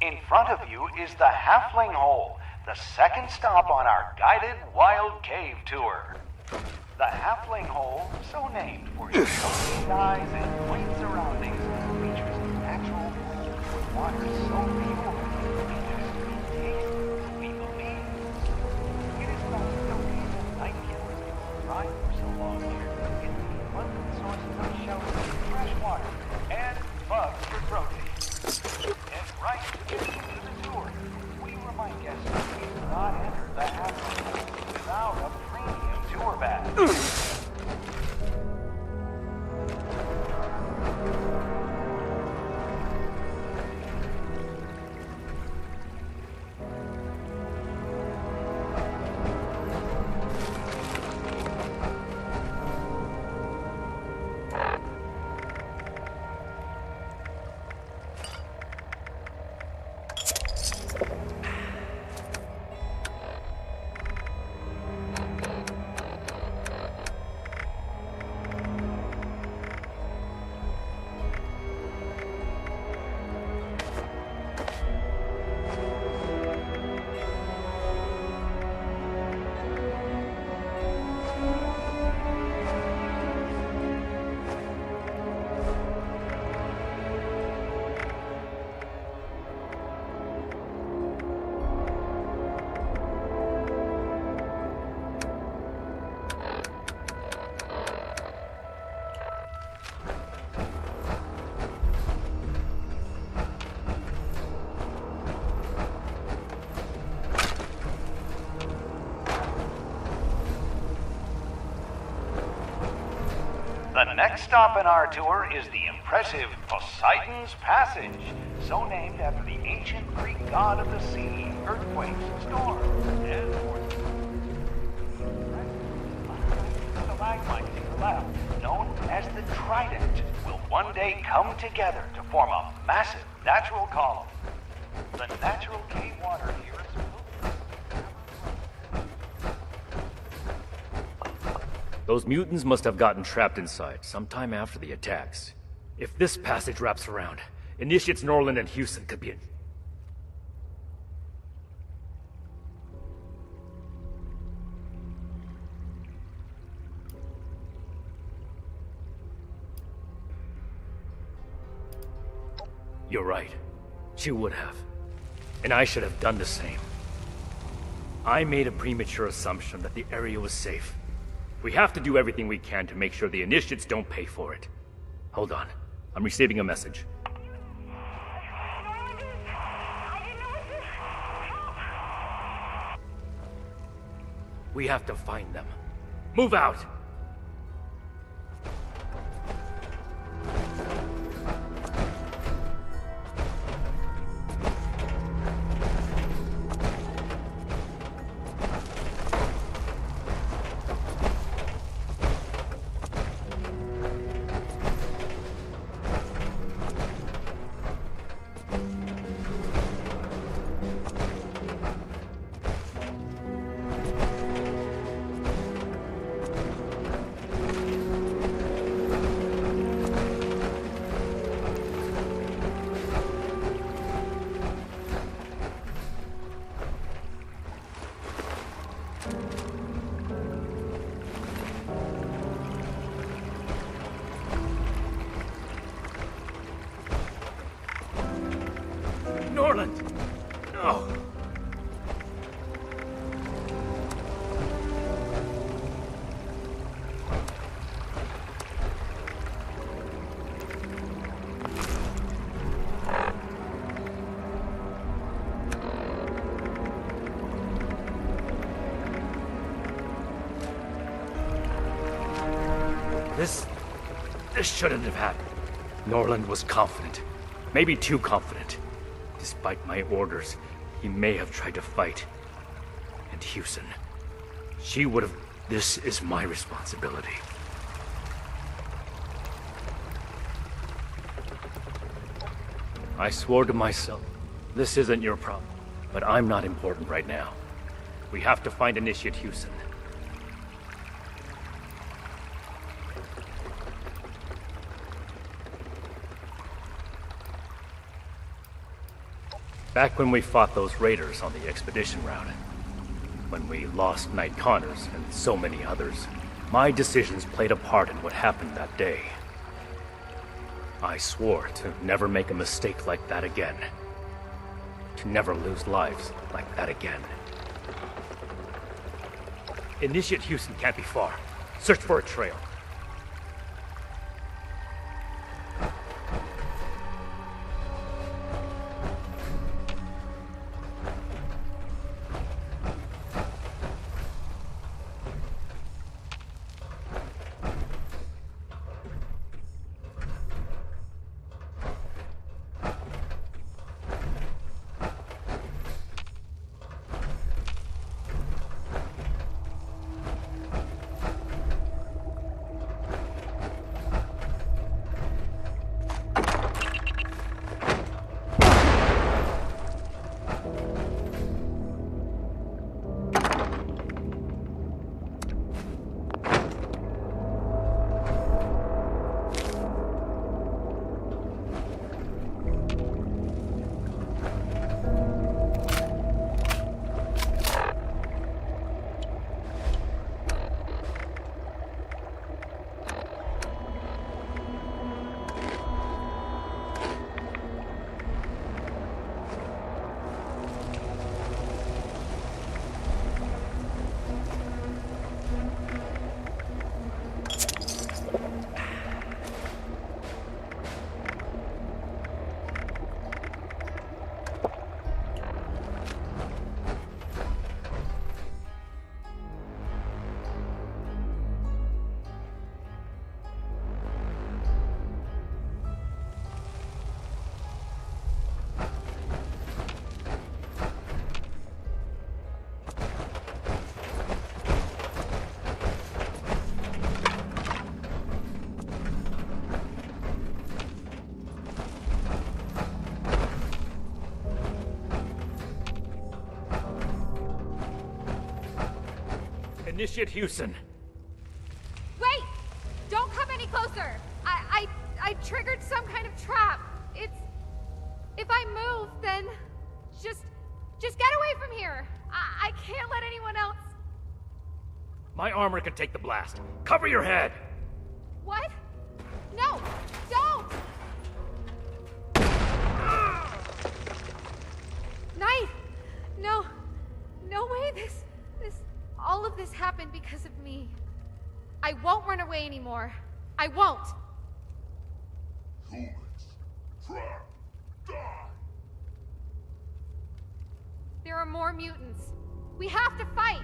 In front of you is the Halfling Hole, the second stop on our guided wild cave tour. The Halfling Hole, so named for its healthy size and quaint surroundings, features a natural pool with water so pure it just tastes to be believed. It is thought the reason night killers thrive for so long here is the abundant sources of shelter, fresh water, and bugs for protein. And right to get into the tour, we remind guests that we do not enter the Halfling Hole without a premium tour badge. The next stop in our tour is the impressive Poseidon's Passage, so named after the ancient Greek god of the sea, earthquakes, storms, and the stalagmites to the left, known as the Trident, will one day come together to form a massive natural column. The natural cave water here is Those mutants must have gotten trapped inside sometime after the attacks. If this passage wraps around, Initiates Norland and Houston could be in... You're right. She would have. And I should have done the same. I made a premature assumption that the area was safe. We have to do everything we can to make sure the initiates don't pay for it. Hold on. I'm receiving a message. We have to find them. Move out! Norland! No! This shouldn't have happened. Norland was confident. Maybe too confident. Despite my orders, he may have tried to fight. And Houston. She would have... This is my responsibility. I swore to myself, this isn't your problem. But I'm not important right now. We have to find Initiate Houston. Back when we fought those raiders on the expedition route, when we lost Knight Connors and so many others, my decisions played a part in what happened that day. I swore to never make a mistake like that again. To never lose lives like that again. Initiate Houston can't be far. Search for a trail. Initiate Houston. Wait! Don't come any closer! I triggered some kind of trap. If I move, then... Just get away from here! I can't let anyone else... My armor can take the blast. Cover your head! What? No! Don't! Knight! No way all of this happened because of me. I won't run away anymore. I won't. Humans, trap, die! There are more mutants. We have to fight!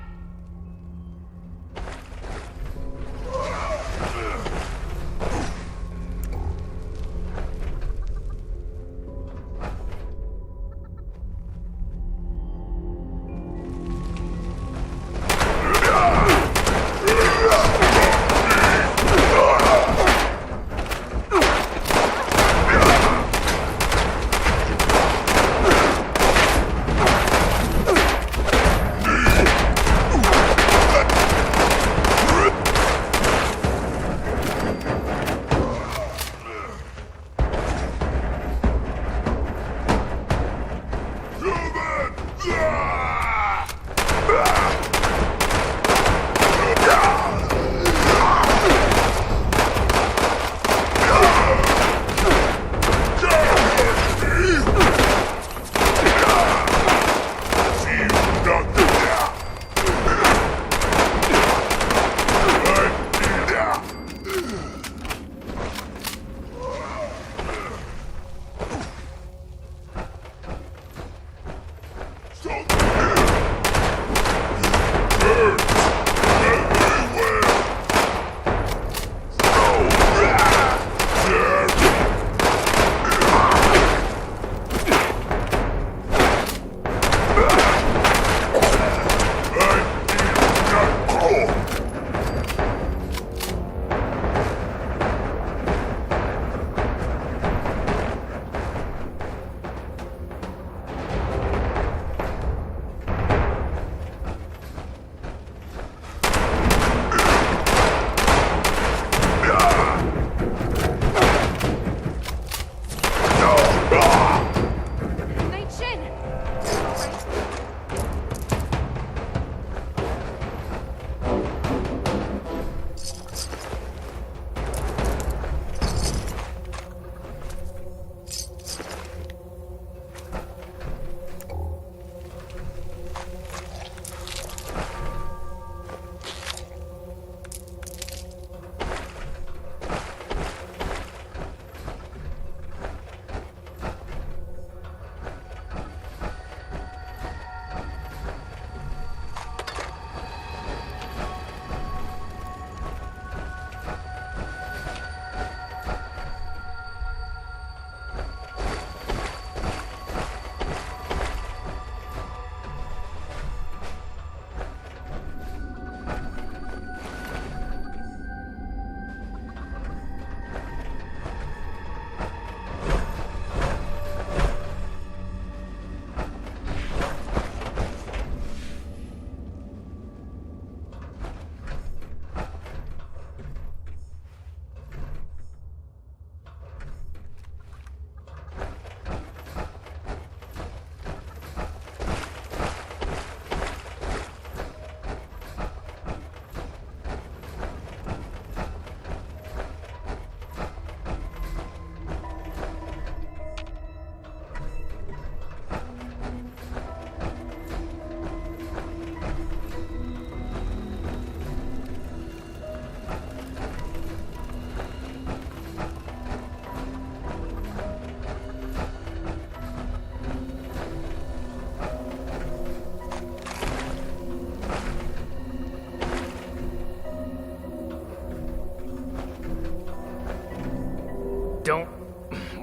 Don't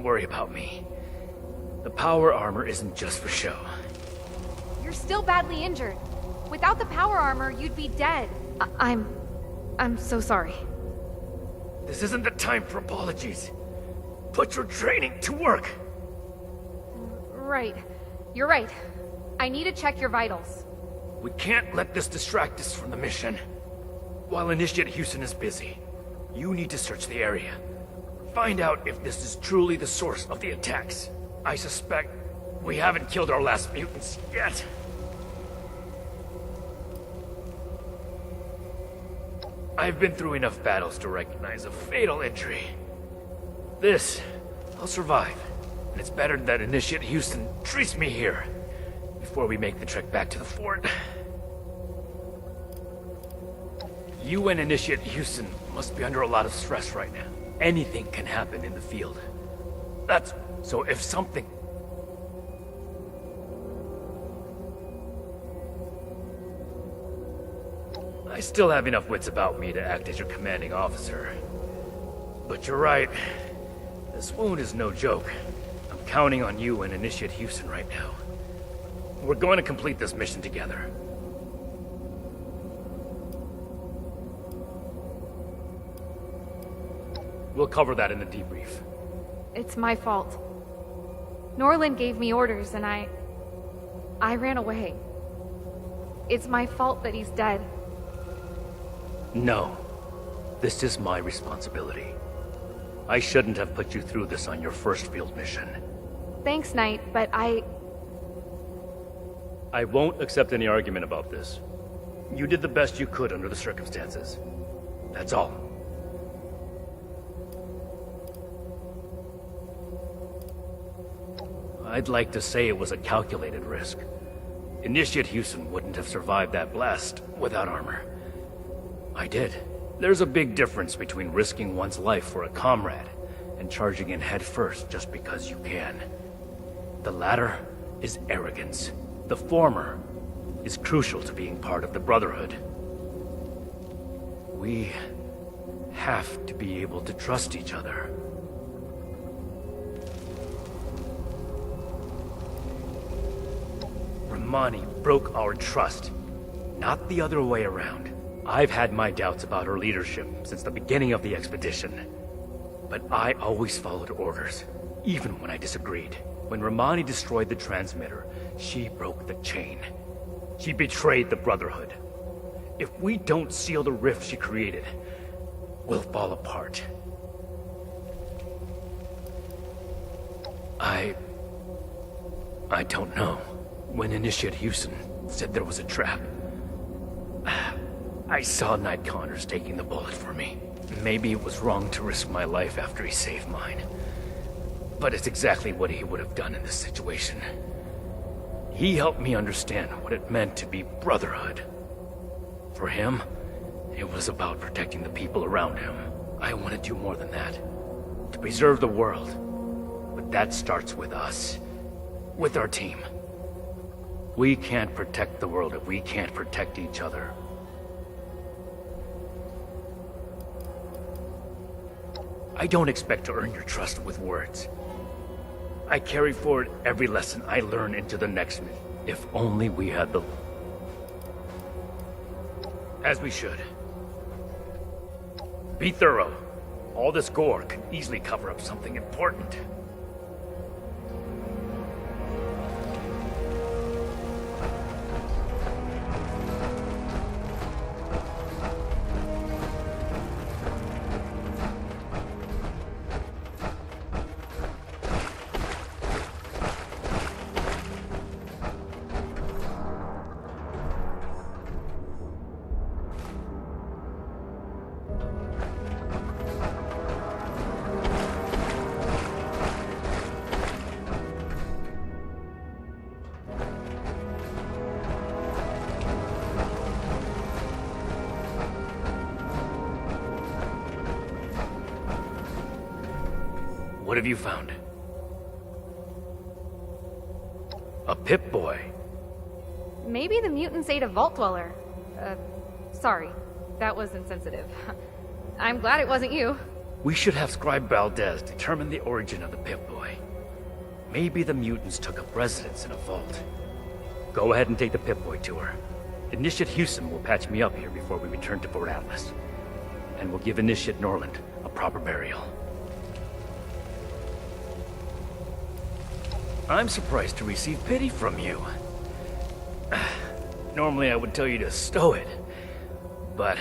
worry about me. The power armor isn't just for show. You're still badly injured. Without the power armor, you'd be dead. I'm so sorry. This isn't the time for apologies. Put your training to work. Right. You're right. I need to check your vitals. We can't let this distract us from the mission. While Initiate Houston is busy, you need to search the area. Find out if this is truly the source of the attacks. I suspect we haven't killed our last mutants yet. I've been through enough battles to recognize a fatal injury. This, I'll survive. And it's better that Initiate Houston treats me here before we make the trek back to the fort. You and Initiate Houston must be under a lot of stress right now. Anything can happen in the field. So if something... I still have enough wits about me to act as your commanding officer. But you're right. This wound is no joke. I'm counting on you and Initiate Houston right now. We're going to complete this mission together. We'll cover that in the debrief. It's my fault. Norland gave me orders and I ran away. It's my fault that he's dead. No. This is my responsibility. I shouldn't have put you through this on your first field mission. Thanks, Knight, but I won't accept any argument about this. You did the best you could under the circumstances. That's all. I'd like to say it was a calculated risk. Initiate Houston wouldn't have survived that blast without armor. I did. There's a big difference between risking one's life for a comrade and charging in head first just because you can. The latter is arrogance. The former is crucial to being part of the Brotherhood. We have to be able to trust each other. Romani broke our trust, not the other way around. I've had my doubts about her leadership since the beginning of the expedition. But I always followed orders, even when I disagreed. When Romani destroyed the transmitter, she broke the chain. She betrayed the Brotherhood. If we don't seal the rift she created, we'll fall apart. I don't know. When Initiate Houston said there was a trap, I saw Knight Connors taking the bullet for me. Maybe it was wrong to risk my life after he saved mine. But it's exactly what he would have done in this situation. He helped me understand what it meant to be Brotherhood. For him, it was about protecting the people around him. I want to do more than that. To preserve the world. But that starts with us. With our team. We can't protect the world if we can't protect each other. I don't expect to earn your trust with words. I carry forward every lesson I learn into the next mission. If only we had the... As we should. Be thorough. All this gore could easily cover up something important. What have you found? A Pip-Boy. Maybe the mutants ate a Vault Dweller. Sorry. That was insensitive. I'm glad it wasn't you. We should have Scribe Valdez determine the origin of the Pip-Boy. Maybe the mutants took up residence in a vault. Go ahead and take the Pip-Boy to her. Initiate Houston will patch me up here before we return to Port Atlas. And we'll give Initiate Norland a proper burial. I'm surprised to receive pity from you. Normally I would tell you to stow it, but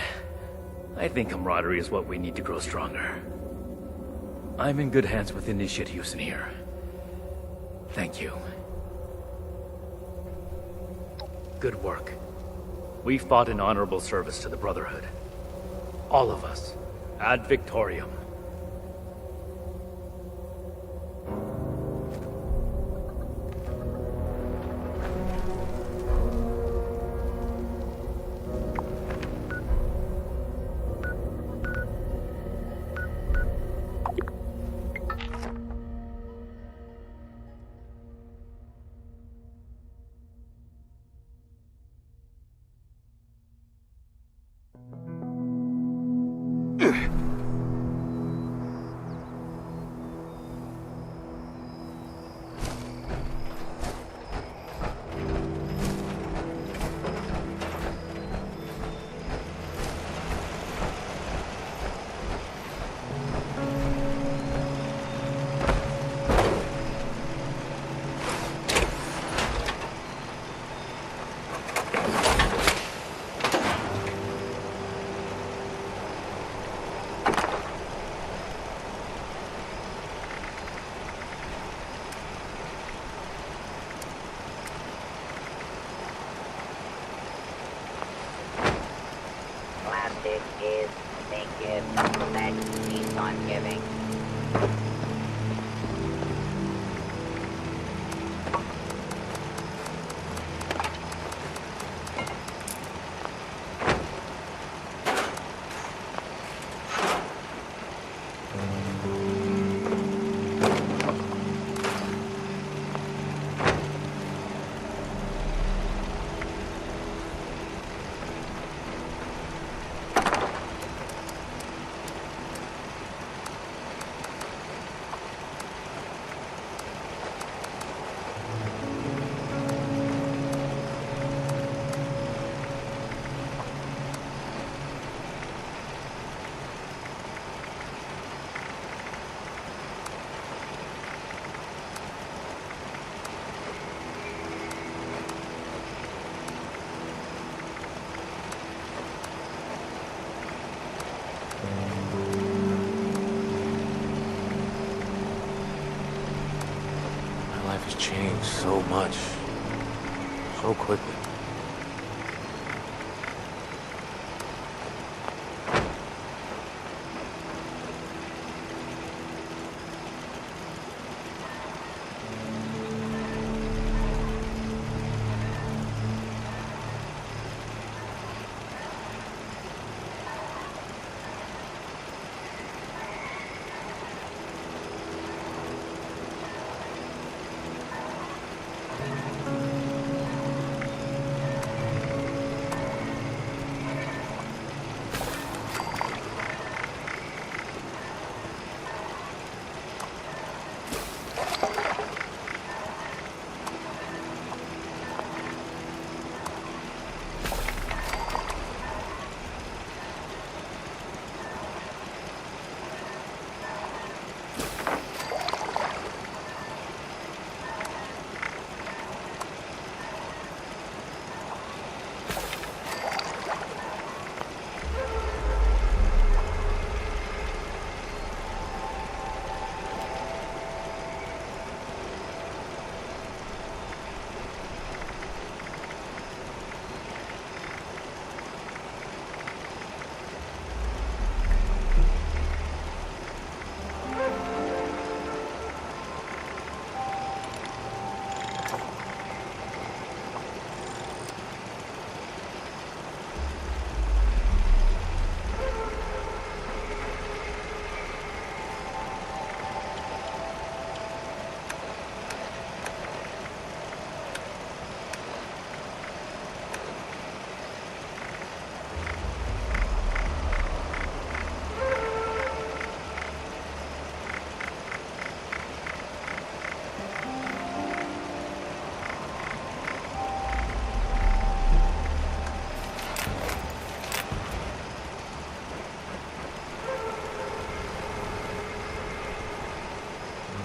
I think camaraderie is what we need to grow stronger. I'm in good hands with Initiate Houston here. Thank you. Good work. We fought in honorable service to the Brotherhood. All of us. Ad Victoriam. plastic is the gift that keeps on giving. Life has changed so much, so quickly.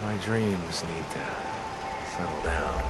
My dreams need to settle down.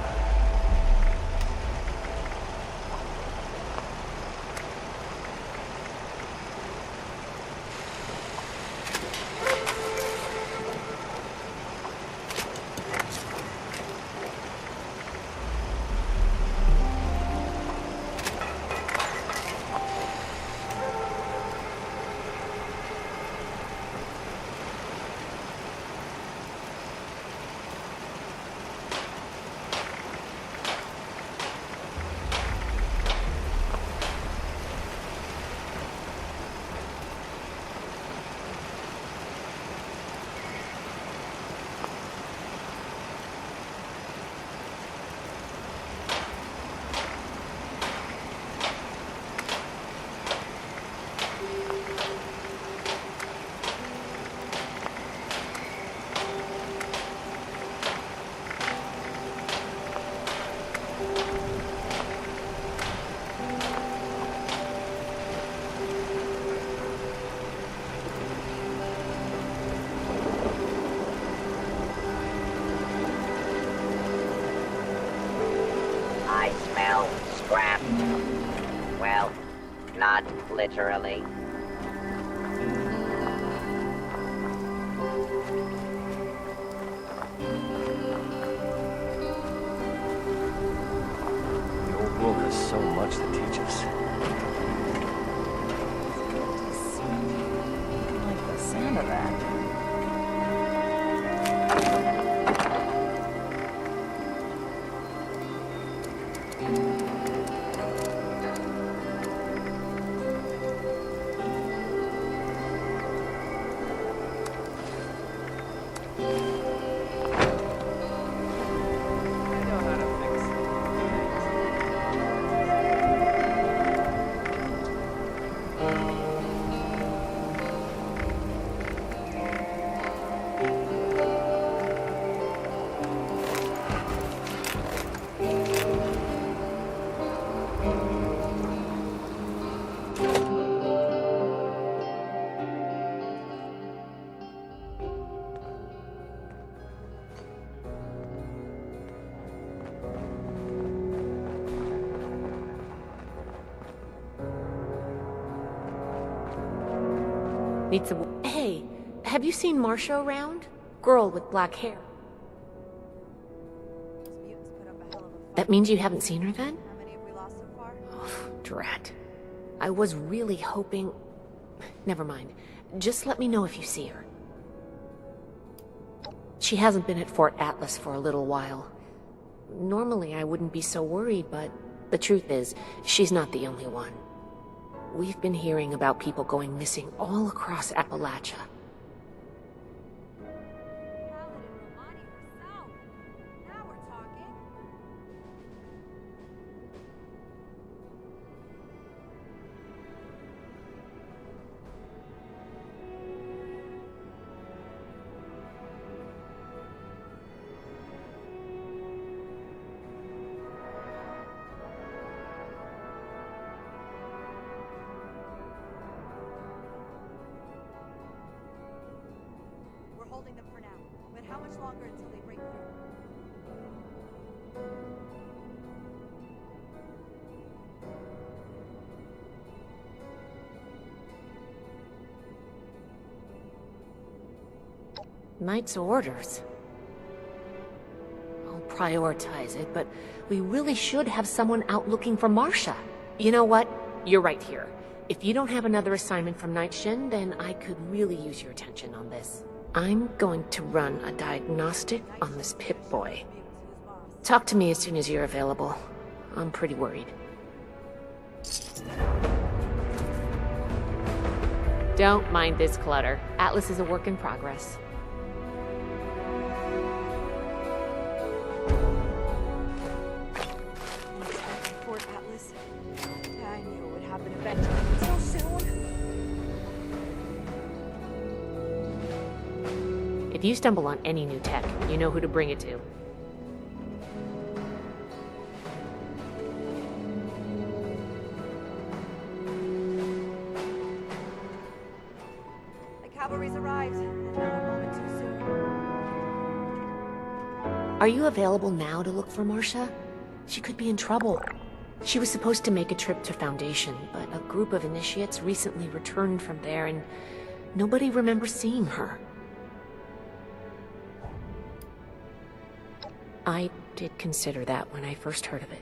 I smell scrap. Well, not literally. The old world has so much to teach us. Needs a... Hey, have you seen Marcia around? Girl with black hair. That means you haven't seen her then? How many have we lost so far? Oh, drat. I was really hoping... Never mind. Just let me know if you see her. She hasn't been at Fort Atlas for a little while. Normally I wouldn't be so worried, but the truth is, she's not the only one. We've been hearing about people going missing all across Appalachia. Holding them for now, but how much longer until they break through? Knight's orders. I'll prioritize it, but we really should have someone out looking for Marcia. You know what? You're right here. If you don't have another assignment from Night Shin, then I could really use your attention on this. I'm going to run a diagnostic on this Pip-Boy. Talk to me as soon as you're available. I'm pretty worried. Don't mind this clutter. Atlas is a work in progress. Fort Atlas. I knew it would happen eventually. So soon. If you stumble on any new tech, you know who to bring it to. The cavalry's arrived, and not a moment too soon. Are you available now to look for Marcia? She could be in trouble. She was supposed to make a trip to Foundation, but a group of initiates recently returned from there, and nobody remembers seeing her. I did consider that when I first heard of it.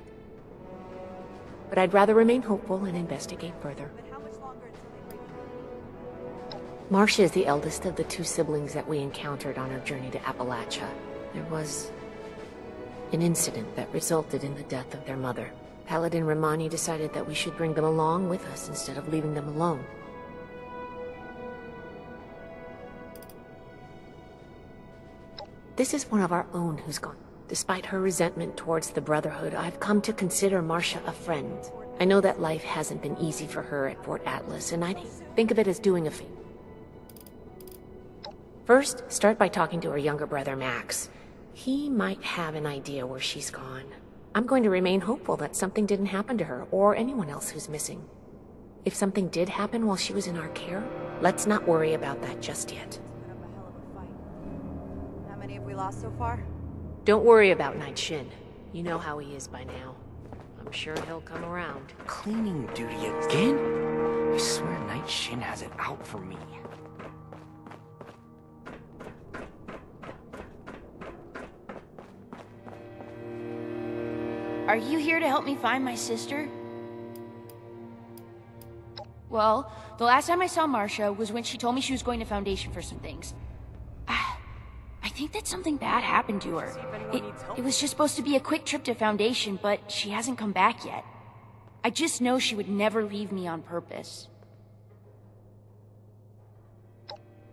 But I'd rather remain hopeful and investigate further. Marcia is the eldest of the two siblings that we encountered on our journey to Appalachia. There was an incident that resulted in the death of their mother. Paladin Romani decided that we should bring them along with us instead of leaving them alone. This is one of our own who's gone. Despite her resentment towards the Brotherhood, I've come to consider Marcia a friend. I know that life hasn't been easy for her at Fort Atlas, and I think of it as doing a favor. First, start by talking to her younger brother, Max. He might have an idea where she's gone. I'm going to remain hopeful that something didn't happen to her, or anyone else who's missing. If something did happen while she was in our care, let's not worry about that just yet. How many have we lost so far? Don't worry about Night Shin. You know how he is by now. I'm sure he'll come around. Cleaning duty again? I swear Night Shin has it out for me. Are you here to help me find my sister? Well, the last time I saw Marcia was when she told me she was going to Foundation for some things. I think that something bad happened to her. It was just supposed to be a quick trip to Foundation, but she hasn't come back yet. I just know she would never leave me on purpose.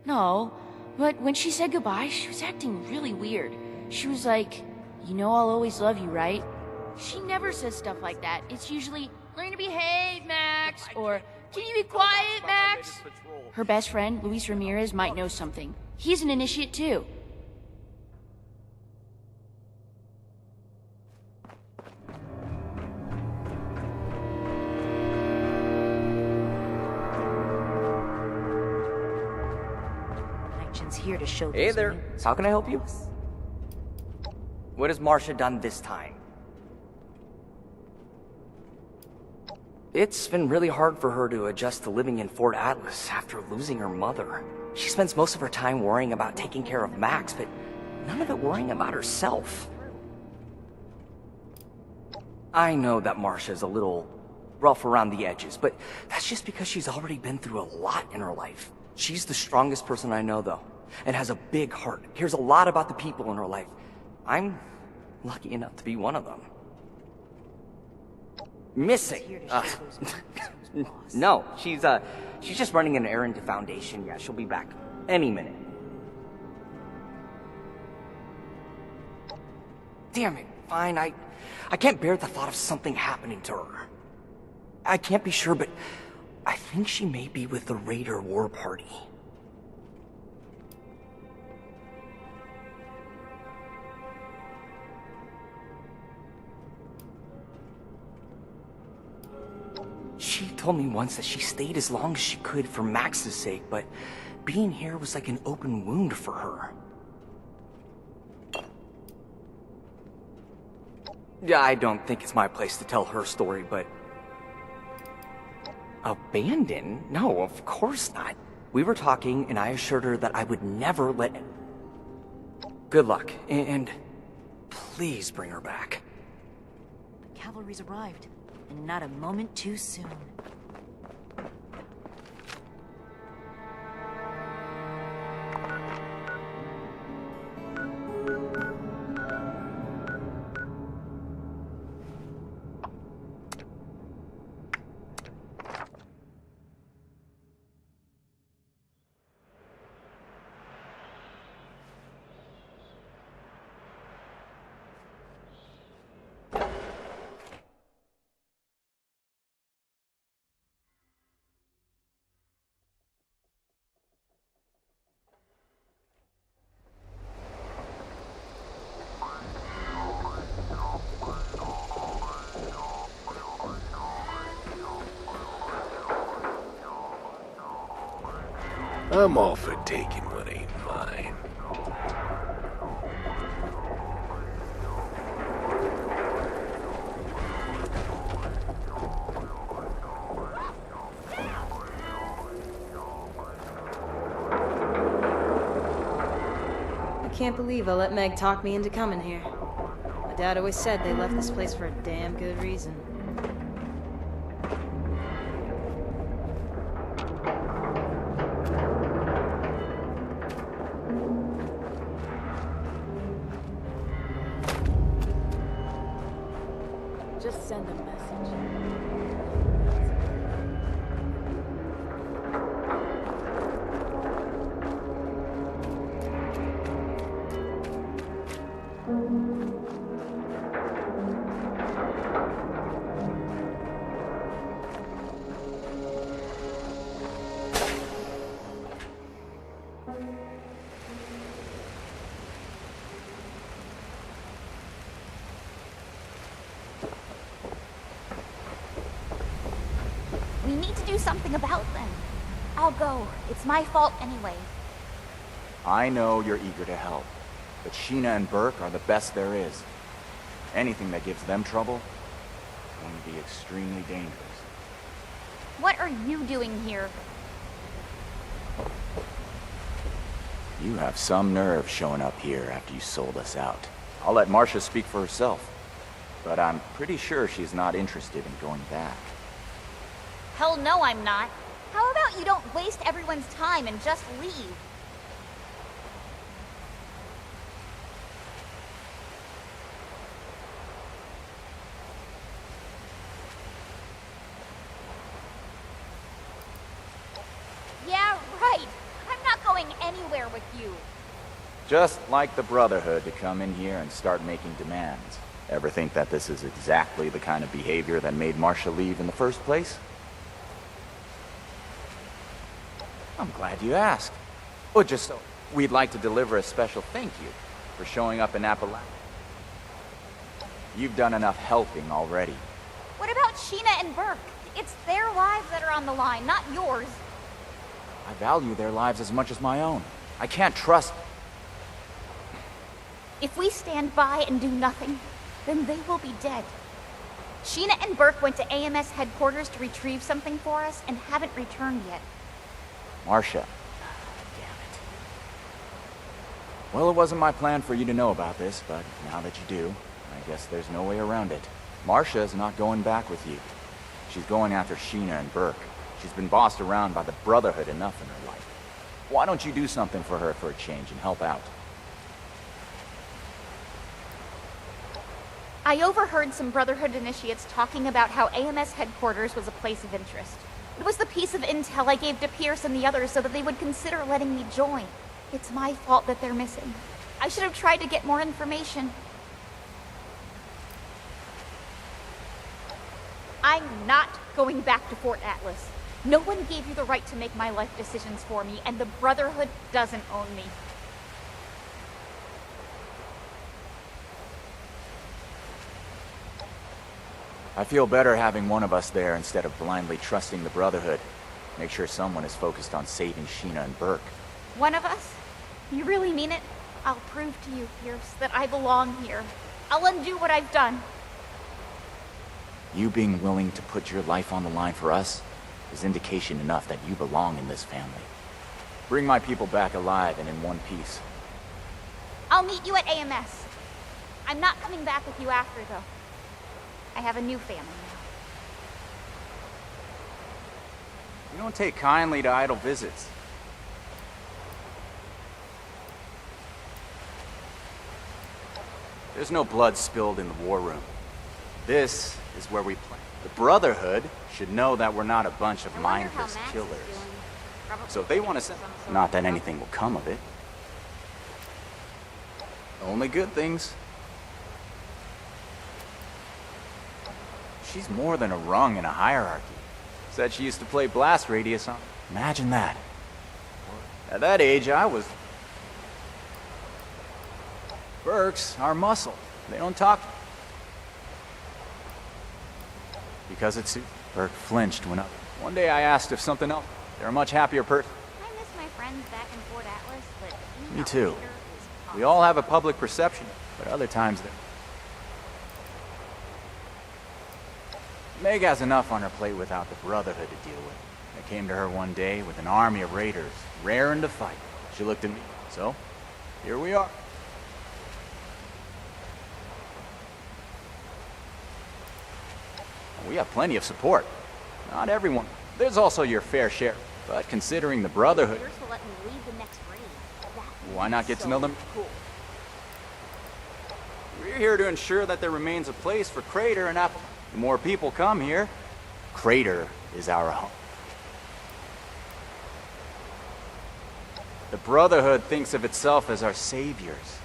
No, but when she said goodbye, she was acting really weird. She was like, "You know I'll always love you, right?" She never says stuff like that. It's usually, "Learn to behave, Max," or "Can you be quiet, Max?" Her best friend, Luis Ramirez, might know something. He's an initiate too. Here to show Hey there, how can I help you? What has Marcia done this time? It's been really hard for her to adjust to living in Fort Atlas after losing her mother. She spends most of her time worrying about taking care of Max, but none of it worrying about herself. I know that Marcia's a little rough around the edges, but that's just because she's already been through a lot in her life. She's the strongest person I know, though, and has a big heart, cares a lot about the people in her life. I'm lucky enough to be one of them. Missing? No, she's just running an errand to Foundation. Yeah, she'll be back any minute. Damn it, fine, I can't bear the thought of something happening to her. I can't be sure, but I think she may be with the Raider War Party. She told me once that she stayed as long as she could for Max's sake, but being here was like an open wound for her. Yeah, I don't think it's my place to tell her story, but... Abandon? No, of course not. We were talking, and I assured her that I would never let... Good luck, and please bring her back. The cavalry's arrived, and not a moment too soon. I'm all for taking what ain't mine. I can't believe I let Meg talk me into coming here. My dad always said they left this place for a damn good reason. Just send a message. We need to do something about them. I'll go. It's my fault anyway. I know you're eager to help, but Sheena and Burke are the best there is. Anything that gives them trouble is going to be extremely dangerous. What are you doing here? You have some nerve showing up here after you sold us out. I'll let Marcia speak for herself, but I'm pretty sure she's not interested in going back. Hell no, I'm not. How about you don't waste everyone's time and just leave? Yeah, right. I'm not going anywhere with you. Just like the Brotherhood to come in here and start making demands. Ever think that this is exactly the kind of behavior that made Marcia leave in the first place? I'm glad you asked. Well, just so we'd like to deliver a special thank you for showing up in Appalachia. You've done enough helping already. What about Sheena and Burke? It's their lives that are on the line, not yours. I value their lives as much as my own. I can't trust... If we stand by and do nothing, then they will be dead. Sheena and Burke went to AMS headquarters to retrieve something for us and haven't returned yet. Marcia. Well, it wasn't my plan for you to know about this, but now that you do, I guess there's no way around it. Marcia's not going back with you. She's going after Sheena and Burke. She's been bossed around by the Brotherhood enough in her life. Why don't you do something for her for a change and help out? I overheard some Brotherhood initiates talking about how AMS headquarters was a place of interest. It was the piece of intel I gave to Pierce and the others so that they would consider letting me join. It's my fault that they're missing. I should have tried to get more information. I'm not going back to Fort Atlas. No one gave you the right to make my life decisions for me, and the Brotherhood doesn't own me. I feel better having one of us there instead of blindly trusting the Brotherhood. Make sure someone is focused on saving Sheena and Burke. One of us? You really mean it? I'll prove to you, Pierce, that I belong here. I'll undo what I've done. You being willing to put your life on the line for us is indication enough that you belong in this family. Bring my people back alive and in one piece. I'll meet you at AMS. I'm not coming back with you after, though. I have a new family now. You don't take kindly to idle visits. There's no blood spilled in the war room. This is where we play. The Brotherhood should know that we're not a bunch of mindless killers. So if they want to send... Not that anything will come of it. Only good things. She's more than a rung in a hierarchy. Said she used to play Blast Radius on... Imagine that. At that age, I was... Burke's our muscle. They don't talk... Because it's... Burke flinched when up. One day I asked if something else... They're a much happier person. I miss my friends back in Fort Atlas, but... Me too. We all have a public perception, but other times they're... Meg has enough on her plate without the Brotherhood to deal with. I came to her one day with an army of raiders, raring to fight. She looked at me. So, here we are. We have plenty of support. Not everyone. There's also your fair share. But considering the Brotherhood... Why not get to know them? We're here to ensure that there remains a place for Crater and Apple. The more people come here, Crater is our home. The Brotherhood thinks of itself as our saviors.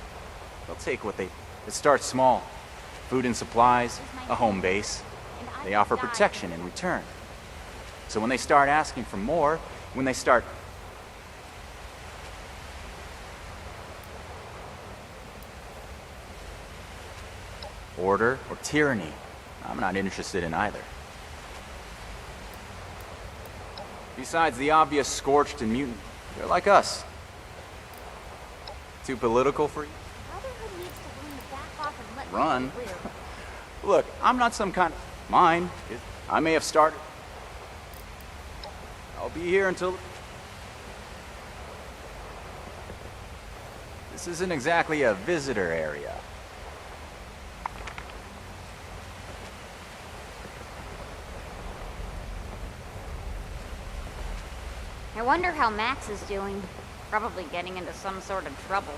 They'll take what they... It starts small. Food and supplies, a home base. They offer protection in return. So when they start asking for more, when they start... Order or tyranny, I'm not interested in either. Besides the obvious scorched and mutant, they're like us. Too political for you? Run? Look, I'm not some kind of... Mine. I may have started... I'll be here until... This isn't exactly a visitor area. I wonder how Max is doing. Probably getting into some sort of trouble.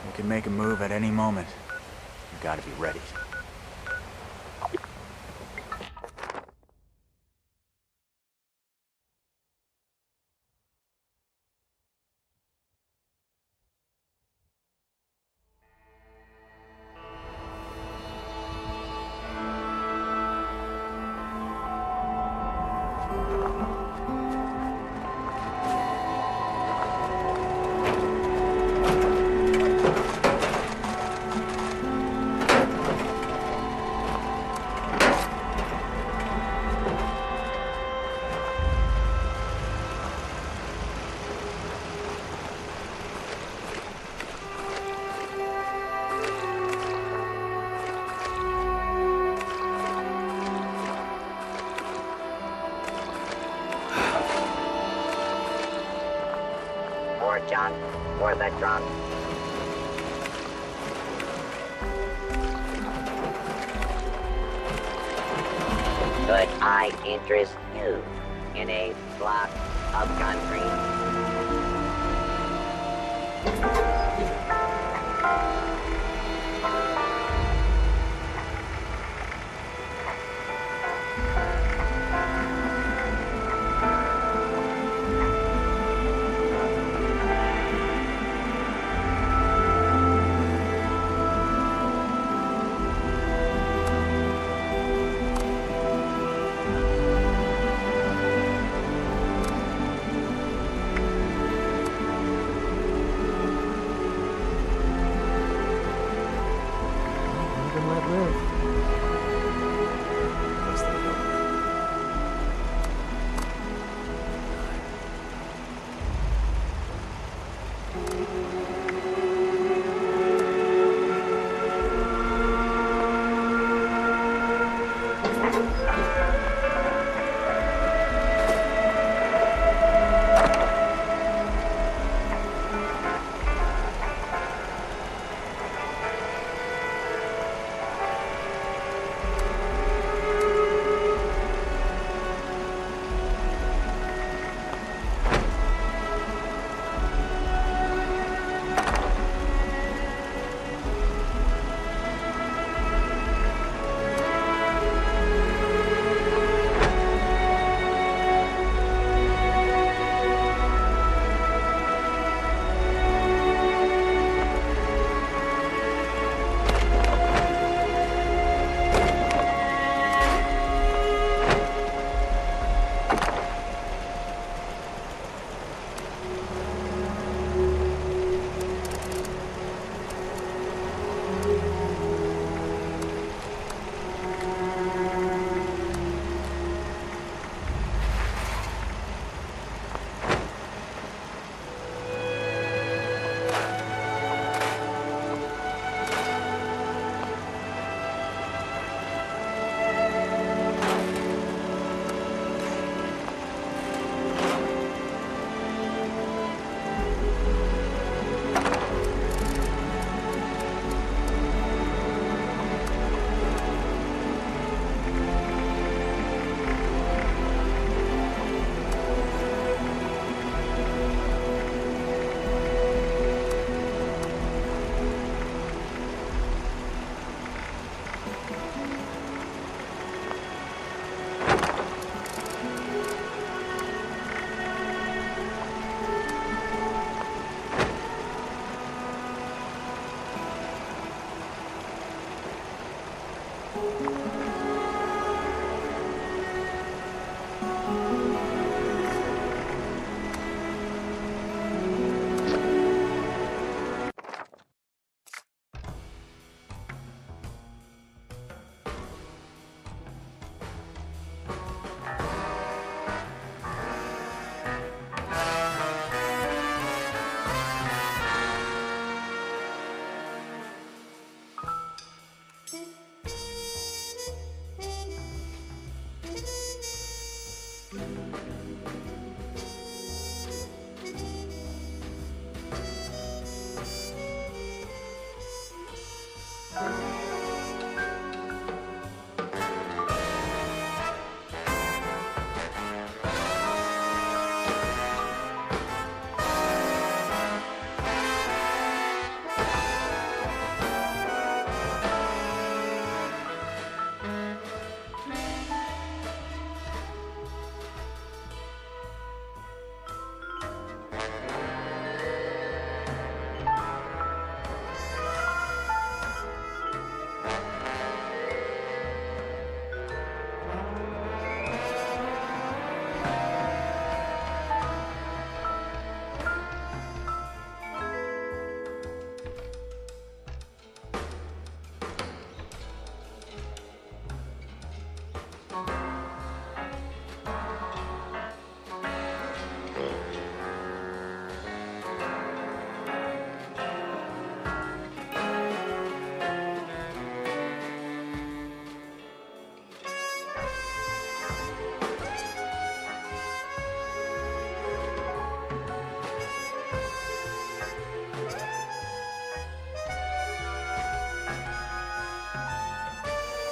We can make a move at any moment. We've got to be ready. More junk for the drunk. Could I interest you in a block of country?